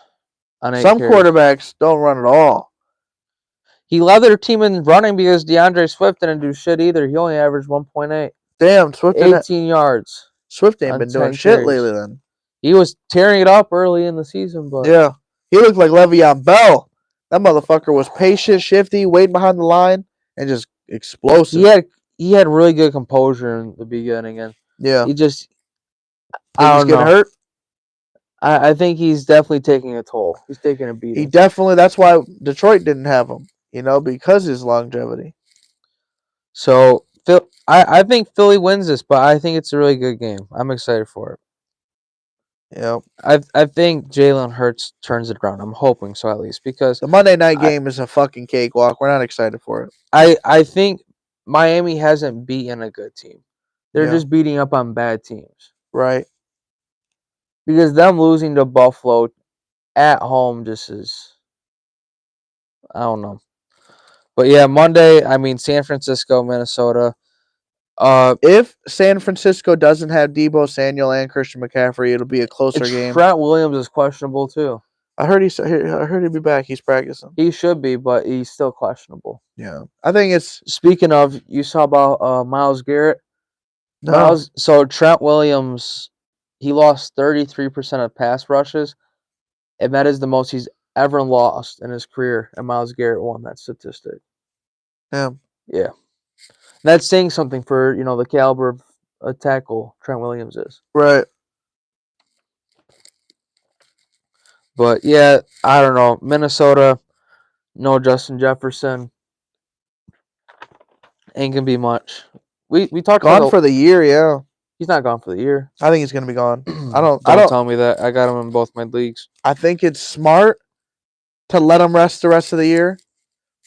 some quarterbacks don't run at all. He led their team in running because DeAndre Swift didn't do shit either. He only averaged 1.8. Damn, Swift 18 yards. Swift ain't been doing shit lately then. He was tearing it up early in the season, but yeah, he looked like Le'Veon Bell. That motherfucker was patient, shifty, waiting behind the line, and just explosive. He had really good composure in the beginning, and he just getting hurt. I think he's definitely taking a toll. He's taking a beating. That's why Detroit didn't have him, because of his longevity. So I think Philly wins this, but I think it's a really good game. I'm excited for it. Yeah, I think Jalen Hurts turns it around. I'm hoping so, at least, because the Monday night game is a fucking cakewalk. We're not excited for it. I think Miami hasn't beaten a good team. They're just beating up on bad teams. Right. Because them losing to Buffalo at home just is, I don't know. But yeah, Monday, San Francisco, Minnesota. If San Francisco doesn't have Deebo Samuel and Christian McCaffrey, it'll be a closer game. Trent Williams is questionable too. I heard he'll be back. He's practicing. He should be, but he's still questionable. Yeah, I think it's. Speaking of, you saw about Myles Garrett. No. So Trent Williams, he lost 33% of pass rushes, and that is the most he's ever lost in his career. And Myles Garrett won that statistic. Yeah. Yeah. That's saying something for the caliber of a tackle Trent Williams is. Right. But yeah, I don't know. Minnesota, no Justin Jefferson. Ain't gonna be much. We talked Gone about for the year, yeah. he's not gone for the year. I think he's gonna be gone. I don't tell me that. I got him in both my leagues. I think it's smart to let him rest the rest of the year,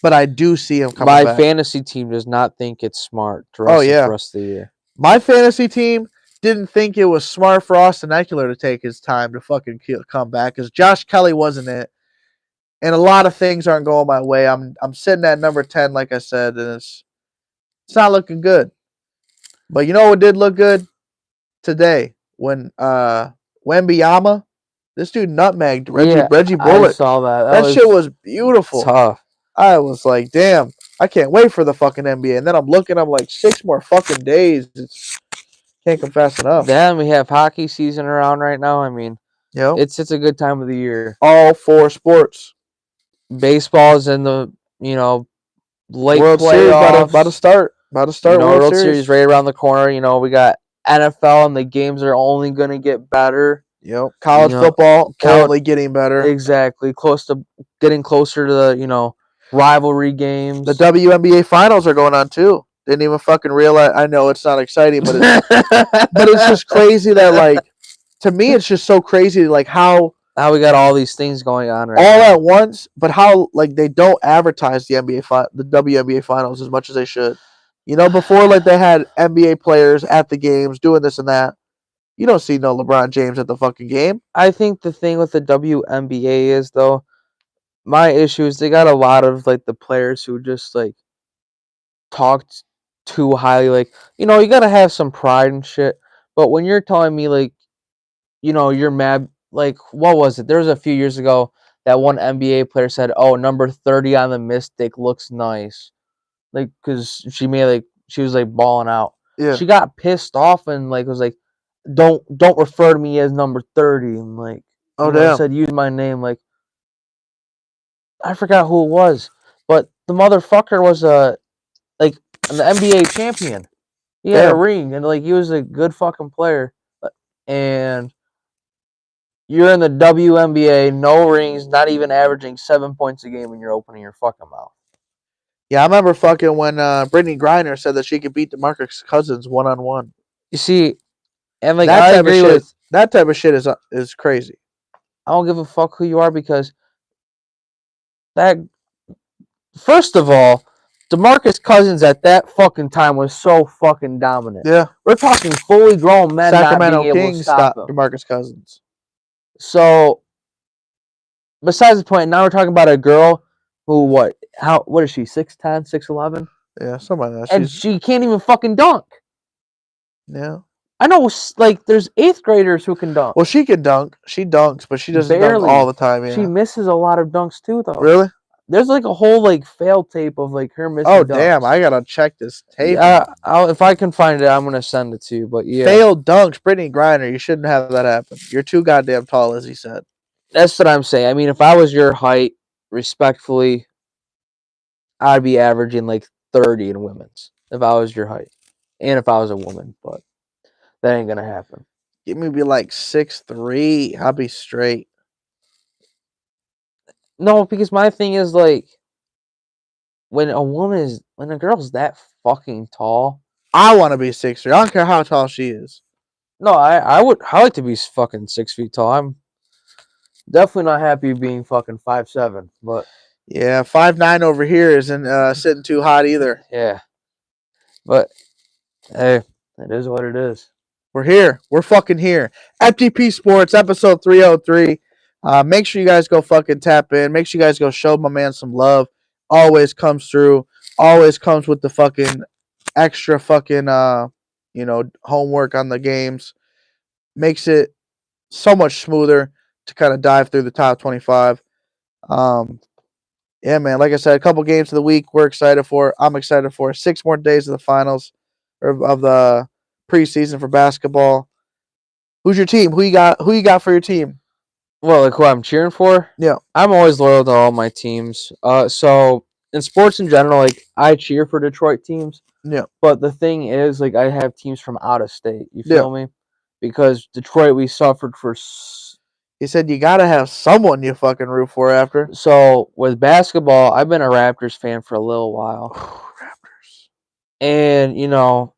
but I do see him coming My back. fantasy team does not think it's smart to rest him the rest of the year. My fantasy team didn't think it was smart for Austin Eckler to take his time to fucking come back because Josh Kelly wasn't it. And a lot of things aren't going my way. I'm sitting at number 10, like I said, and it's not looking good. But you know what did look good today? When Wembanyama, this dude nutmegged Reggie Bullock. I saw that. That shit was beautiful. Tough. I was like, damn, I can't wait for the fucking NBA. And then I'm looking, I'm like, 6 more fucking days. Can't confess enough. Then we have hockey season around right now. I mean, it's a good time of the year. All 4 sports. Baseball's in the, late World playoffs. Series about to start. World Series right around the corner. We got NFL and the games are only going to get better. Yep. College football only getting better. Exactly. Getting closer to the, rivalry games. The WNBA finals are going on too. Didn't even fucking realize. I know it's not exciting, but it's just crazy that, like, to me, it's just so crazy, like, how we got all these things going on right all now. at once, but how, like, they don't advertise the WNBA finals as much as they should. Before, like, they had NBA players at the games doing this and that. You don't see no LeBron James at the fucking game. I think the thing with the WNBA is, though, my issue is they got a lot of, like, the players who just, like, talked too highly. Like, you got to have some pride and shit. But when you're telling me, like, you're mad, like, what was it? There was a few years ago that one NBA player said, oh, number 30 on the Mystic looks nice. Like, because she was, like, balling out. Yeah. She got pissed off and, like, was like, don't refer to me as number 30. And, like, said, use my name. Like, I forgot who it was. But the motherfucker was, like, an NBA champion. He had a ring. And, like, he was a good fucking player. And you're in the WNBA, no rings, not even averaging 7 points a game when you're opening your fucking mouth. Yeah, I remember fucking when Brittany Griner said that she could beat DeMarcus Cousins one-on-one. You see, and, like, that type of shit is crazy. I don't give a fuck who you are because first of all, DeMarcus Cousins at that fucking time was so fucking dominant. Yeah. We're talking fully grown men Sacramento not being able Kings to stop him. DeMarcus Cousins. So, besides the point, now we're talking about a girl who, what is she, 6'10", 6'11"? Yeah, something like that. And she can't even fucking dunk. Yeah. I know, like, there's 8th graders who can dunk. Well, she can dunk. She dunks, but she doesn't dunk all the time. Yeah. She misses a lot of dunks, too, though. Really? There's, like, a whole, like, fail tape of, like, her missing dunks. Damn. I got to check this tape. If I can find it, I'm going to send it to you. But, yeah. Failed dunks. Brittany Griner. You shouldn't have that happen. You're too goddamn tall, as he said. That's what I'm saying. I mean, if I was your height, respectfully, I'd be averaging, like, 30 in women's. If I was your height. And if I was a woman. But that ain't going to happen. Give me be like 6'3". I'll be straight. No, because my thing is, like, when a girl's that fucking tall. I want to be 6'3". I don't care how tall she is. No, I like to be fucking 6 feet tall. I'm definitely not happy being fucking 5'7", but yeah, 5'9" over here isn't sitting too hot either. Yeah, but hey, it is what it is. We're here. We're fucking here. FGP Sports, episode 303. Make sure you guys go fucking tap in. Make sure you guys go show my man some love. Always comes through. Always comes with the fucking extra fucking homework on the games. Makes it so much smoother to kind of dive through the top 25. Yeah, man. Like I said, a couple games of the week we're excited for. I'm excited for 6 more days of the finals of the preseason for basketball. Who's your team? Who you got for your team? Well, like who I'm cheering for? Yeah. I'm always loyal to all my teams. So in sports in general, like I cheer for Detroit teams. Yeah. But the thing is, like, I have teams from out of state. You Yeah. feel me? Because Detroit, we suffered for. He said you gotta have someone you fucking root for after. So with basketball, I've been a Raptors fan for a little while, Raptors. and you know,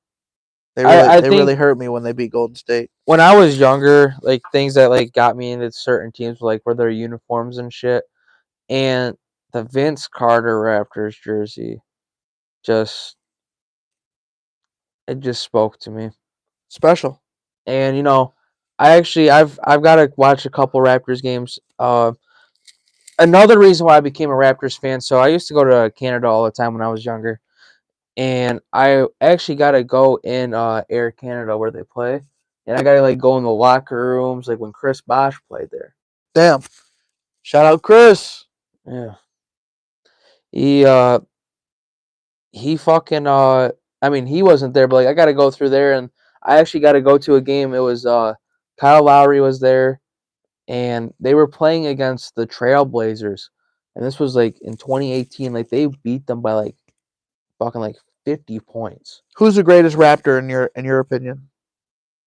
They I they think really hurt me when they beat Golden State. when I was younger, like things that like got me into certain teams, like were their uniforms and shit, and the Vince Carter Raptors jersey, just it just spoke to me. Special. And you know, I've got to watch a couple Raptors games. Another reason why I became a Raptors fan. So I used to go to Canada all the time when I was younger, and I actually got to go in Air Canada where they play, and I got to like go in the locker rooms like when Chris Bosh played there. Damn. Shout out Chris. Yeah, he fucking I mean he wasn't there, but like I got to go through there, and I actually got to go to a game. It was Kyle Lowry was there, and they were playing against the Trailblazers, and this was like in 2018. Like they beat them by like fucking like 50 points. Who's the greatest Raptor in your opinion?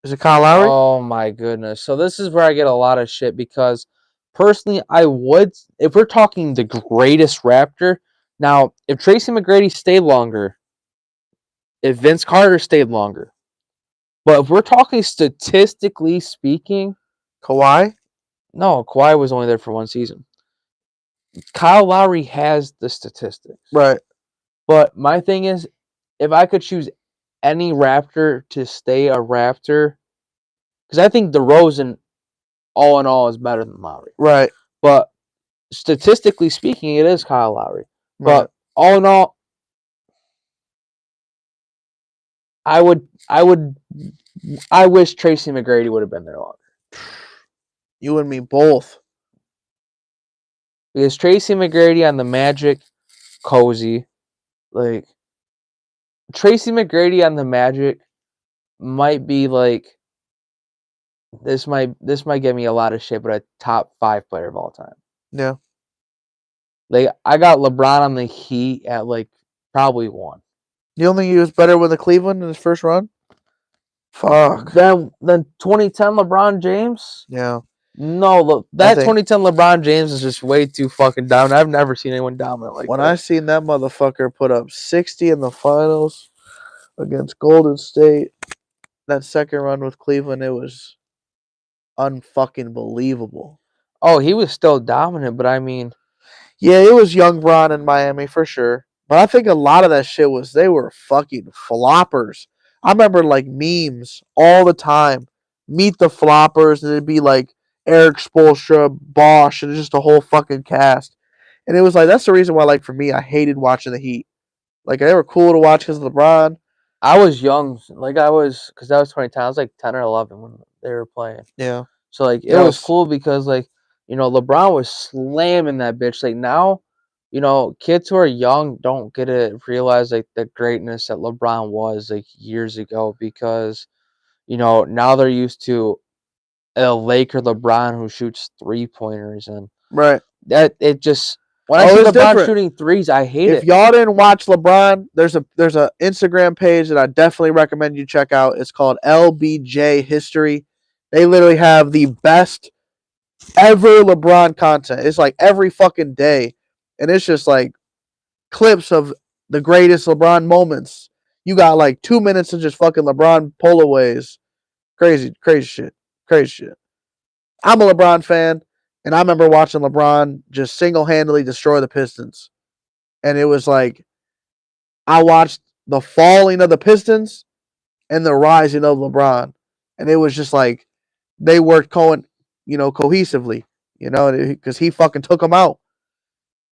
Is it Kyle Lowry? Oh my goodness. So this is where I get a lot of shit because personally I would, if we're talking the greatest Raptor, now if Tracy McGrady stayed longer, if Vince Carter stayed longer, but if we're talking statistically speaking, Kawhi? no, Kawhi was only there for one season. Kyle Lowry has the statistics. Right. But my thing is, if I could choose any Raptor to stay a Raptor, because I think DeRozan, all in all, is better than Lowry. Right. But statistically speaking, it is Kyle Lowry. Right. But all in all, I wish Tracy McGrady would have been there longer. You and me both. Because Tracy McGrady on the Magic, cozy. Like, Tracy McGrady on the Magic might be like, this might get me a lot of shit, but a top 5 player of all time. Yeah. Like, I got LeBron on the Heat at like probably 1. You don't think he was better with the Cleveland in his first run? Fuck. Then 2010 LeBron James? Yeah. No, look, that think- 2010 LeBron James is just way too fucking dominant. I've never seen anyone dominant like When that. I seen that motherfucker put up 60 in the finals against Golden State, that second run with Cleveland, it was unfucking believable. Oh, he was still dominant, but I mean, Yeah, it was young Bron in Miami for sure. But I think a lot of that shit was they were fucking floppers. I remember like memes all the time. Meet the floppers, and it'd be like Eric Spoelstra, Bosch, and just a whole fucking cast. And it was like that's the reason why, like for me, I hated watching the Heat. Like they were cool to watch because of LeBron. I was young, like because that was 2010. I was like 10 or 11 when they were playing. Yeah. So like it was cool because like LeBron was slamming that bitch. Like now, kids who are young don't get to realize like the greatness that LeBron was like years ago because now they're used to a Laker LeBron who shoots 3-pointers and Right. that it just when I see it's LeBron different. shooting threes, I hate it. If y'all didn't watch LeBron, there's a Instagram page that I definitely recommend you check out. It's called LBJ History. They literally have the best ever LeBron content. It's like every fucking day. And it's just like clips of the greatest LeBron moments. You got like 2 minutes of just fucking LeBron pullaways. Crazy shit. Crazy shit. I'm a LeBron fan, and I remember watching LeBron just single-handedly destroy the Pistons. And it was like I watched the falling of the Pistons and the rising of LeBron. And it was just like they worked cohesively, because he fucking took them out.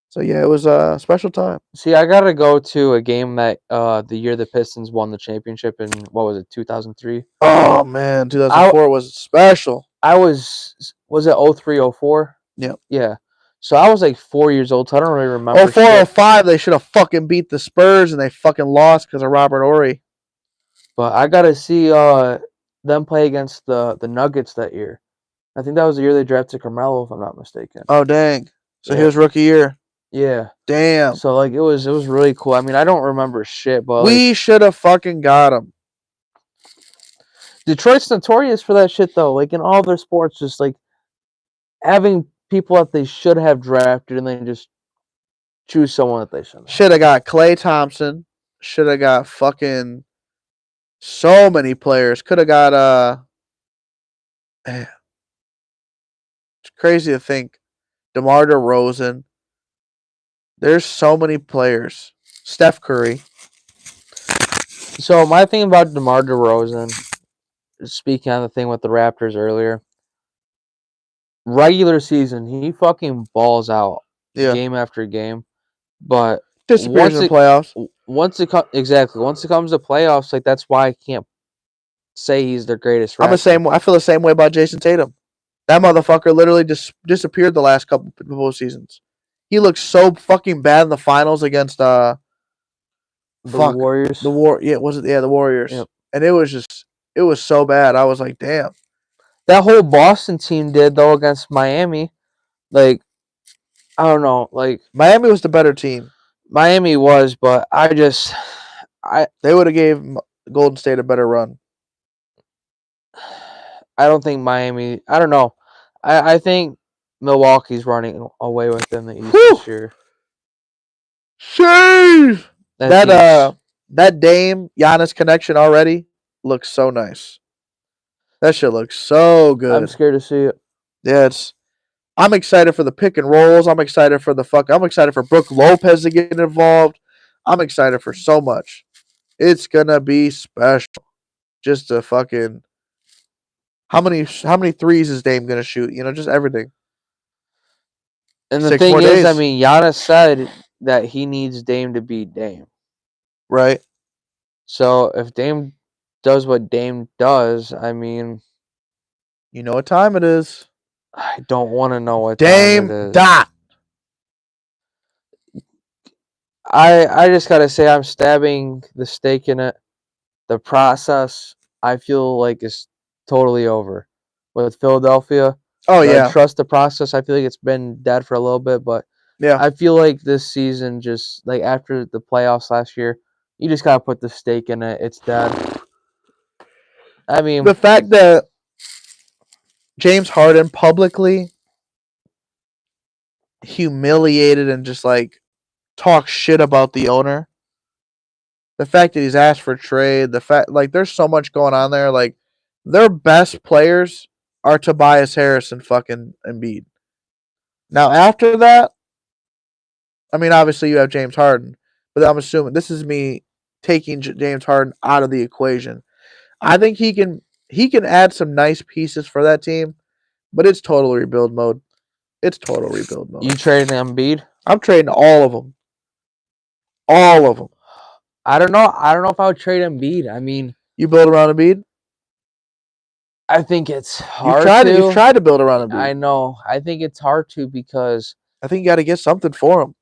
So yeah, it was a special time. See, I gotta go to a game that the year the Pistons won the championship in 2003? Oh man, 2004 was special. I was it 03, 04? Yeah. Yeah. So I was like 4 years old, so I don't really remember. 04, 05, they should have fucking beat the Spurs and they fucking lost because of Robert Horry. But I gotta see them play against the Nuggets that year. I think that was the year they drafted Carmelo, if I'm not mistaken. Oh dang. So Yeah. he was rookie year. Yeah. Damn. So like it was really cool. I mean, I don't remember shit, but We should have fucking got him. Detroit's notorious for that shit though. Like in all their sports, just like having people that they should have drafted and then just choose someone that they shouldn't. Should have got Klay Thompson. Should have got fucking so many players. Could have got it's crazy to think. DeMar DeRozan. There's so many players. Steph Curry. So my thing about DeMar DeRozan, speaking on the thing with the Raptors earlier, regular season he fucking balls out game after game, but disappears in the playoffs. Once it comes to playoffs, like that's why I can't say he's their greatest. I feel the same way about Jason Tatum. That motherfucker literally just disappeared the last couple of seasons. He looked so fucking bad in the finals against the Warriors. The Warriors. Yep. And it was so bad. I was like, damn. That whole Boston team did though against Miami. Like, I don't know. Like Miami was the better team. Miami was, but they would have gave Golden State a better run. I don't think Miami. I don't know. I think Milwaukee's running away with them the East this year. Jeez. That Dame Giannis connection already looks so nice. That shit looks so good. I'm scared to see it. Yeah, I'm excited for the pick and rolls. I'm excited for Brook Lopez to get involved. I'm excited for so much. It's gonna be special. Just to fucking how many threes is Dame gonna shoot? You know, just everything. And the thing is, I mean, Giannis said that he needs Dame to beat Dame. Right. So if Dame does what Dame does, I mean, you know what time it is. I don't want to know what Dame time it is. Dot. I just gotta say I'm stabbing the stake in it. The process I feel like is totally over with Philadelphia. Oh yeah. I trust the process. I feel like it's been dead for a little bit, but yeah, I feel like this season, just like after the playoffs last year, you just gotta put the stake in it. It's dead. I mean, the fact that James Harden publicly humiliated and just like talk shit about the owner. The fact that he's asked for trade, the fact like there's so much going on there. Like their best players are Tobias Harris and fucking Embiid. Now after that, I mean obviously you have James Harden, but I'm assuming this is me taking James Harden out of the equation. I think he can add some nice pieces for that team, but it's total rebuild mode. It's total rebuild mode. You trading Embiid? I'm trading all of them. All of them. I don't know. I don't know if I would trade Embiid. I mean, you build around Embiid? I think it's hard You've tried to build around Embiid. I know. I think it's hard to because I think you got to get something for him.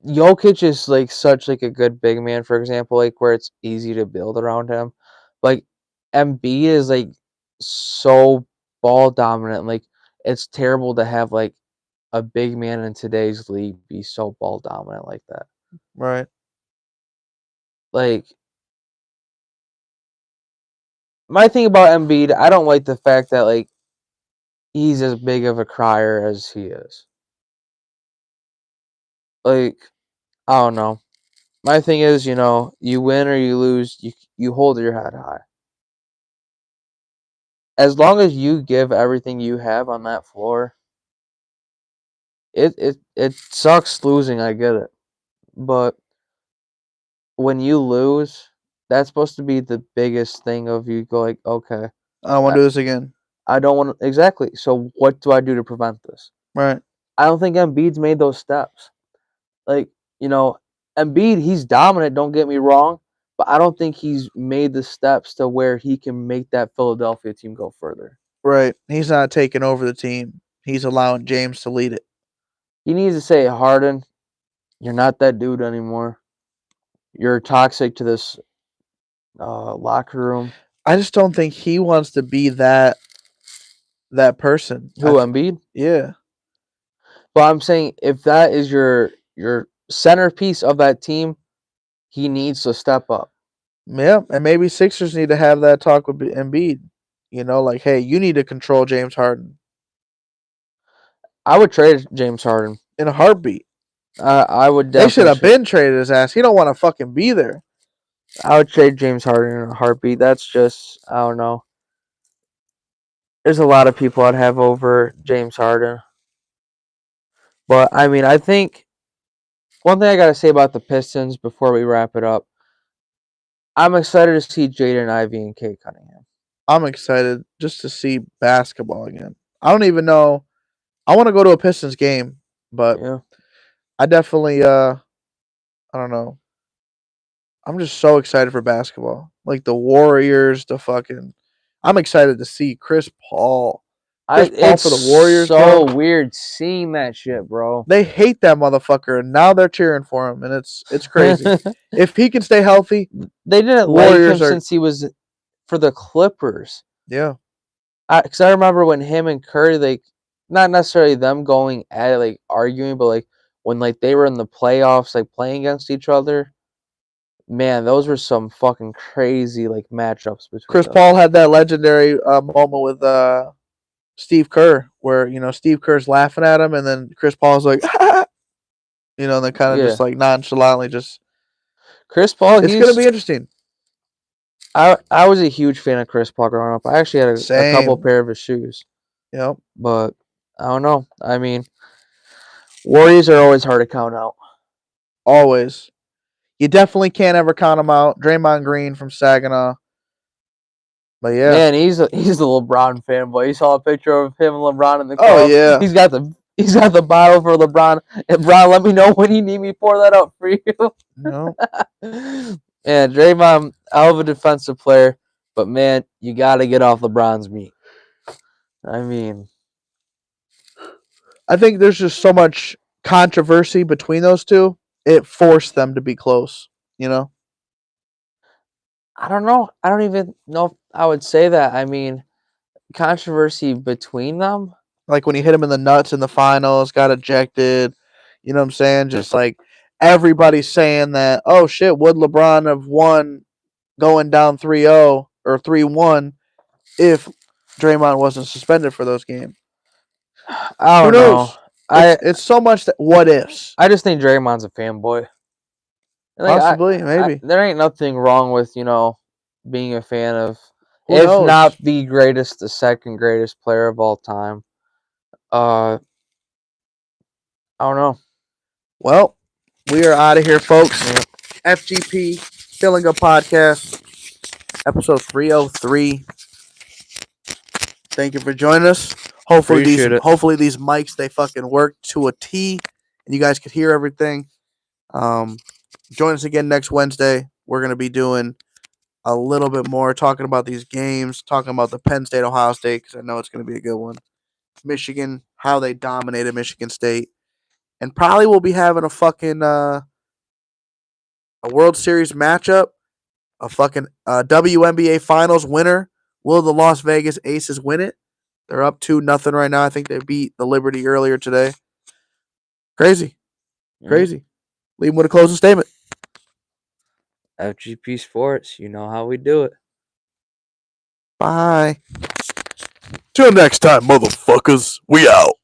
Jokic is like such like a good big man, for example, like where it's easy to build around him. Like Embiid is like so ball dominant. Like it's terrible to have like a big man in today's league be so ball dominant like that. Right. Like my thing about Embiid, I don't like the fact that like he's as big of a crier as he is. Like, I don't know. My thing is, you know, you win or you lose, you hold your head high. As long as you give everything you have on that floor, it sucks losing, I get it. But when you lose, that's supposed to be the biggest thing of you go like, okay, I don't want to do this again. I don't want to, exactly. So what do I do to prevent this? Right. I don't think Embiid's made those steps. Like, you know, Embiid, he's dominant, don't get me wrong, but I don't think he's made the steps to where he can make that Philadelphia team go further. Right. He's not taking over the team. He's allowing James to lead it. He needs to say, Harden, you're not that dude anymore. You're toxic to this locker room. I just don't think he wants to be that person. Who, Embiid? Yeah. But I'm saying if that is your centerpiece of that team, he needs to step up. Yeah, and maybe Sixers need to have that talk with Embiid. You know, like, hey, you need to control James Harden I would trade James Harden. in a heartbeat. I would They should definitely. have been traded his ass. He don't want to fucking be there. I would trade James Harden in a heartbeat. That's just, I don't know. There's a lot of people I'd have over James Harden. But I mean, I think one thing I gotta say about the Pistons before we wrap it up, I'm excited to see Jaden Ivey and Kate Cunningham. I'm excited just to see basketball again. I don't even know. I want to go to a Pistons game, but Yeah. I definitely I don't know. I'm just so excited for basketball. Like the Warriors, the fucking I'm excited to see Chris Paul. Chris Paul It's for the Warriors, so bro. weird seeing that shit, bro. They hate that motherfucker, and now they're cheering for him, and it's crazy. If he can stay healthy, They didn't like him Warriors are since he was for the Clippers. yeah. Because I remember when him and Curry, like, not necessarily them going at it, like arguing, but like when like they were in the playoffs, like playing against each other. Man, those were some fucking crazy like matchups between Chris them. Paul had that legendary moment with Steve Kerr, where Steve Kerr's laughing at him, and then Chris Paul's like, and then kind of Yeah, just like nonchalantly just. Chris Paul. It's gonna be interesting. I was a huge fan of Chris Paul growing up. I actually had a couple Same. pair of his shoes, Yep. but I don't know. I mean, Warriors are always hard to count out. Always. You definitely can't ever count him out. Draymond Green from Saginaw. But yeah. Man, he's a LeBron fanboy. You saw a picture of him and LeBron in the club. Oh yeah. He's got the bottle for LeBron. And Bron, let me know when you need me pour that up for you. No. Yeah, Draymond, hell of a defensive player, but man, you got to get off LeBron's meat. I mean, I think there's just so much controversy between those two. It forced them to be close. I don't know. I don't even know if I would say that. I mean, controversy between them. Like when he hit him in the nuts in the finals, got ejected. You know what I'm saying? Just like everybody's saying that, oh shit, would LeBron have won going down 3-0 or 3-1 if Draymond wasn't suspended for those games? I Who don't know. knows? It's so much that what ifs. I just think Draymond's a fanboy. Like, Possibly, maybe. there ain't nothing wrong with being a fan of, Who if knows? not the greatest, the second greatest player of all time. I don't know. Well, we are out of here, folks. FGP Filling Up Podcast, episode 303. Thank you for joining us. Hopefully these mics they fucking work to a T, and you guys could hear everything. Join us again next Wednesday. We're gonna be doing a little bit more talking about these games, talking about the Penn State Ohio State because I know it's gonna be a good one. Michigan, how they dominated Michigan State, and probably we'll be having a fucking a World Series matchup, a fucking WNBA Finals winner. Will the Las Vegas Aces win it? They're up 2-0 right now. I think they beat the Liberty earlier today. Crazy. Crazy. Leave them with a closing statement. FGP Sports, you know how we do it. Bye. Till next time, motherfuckers. We out.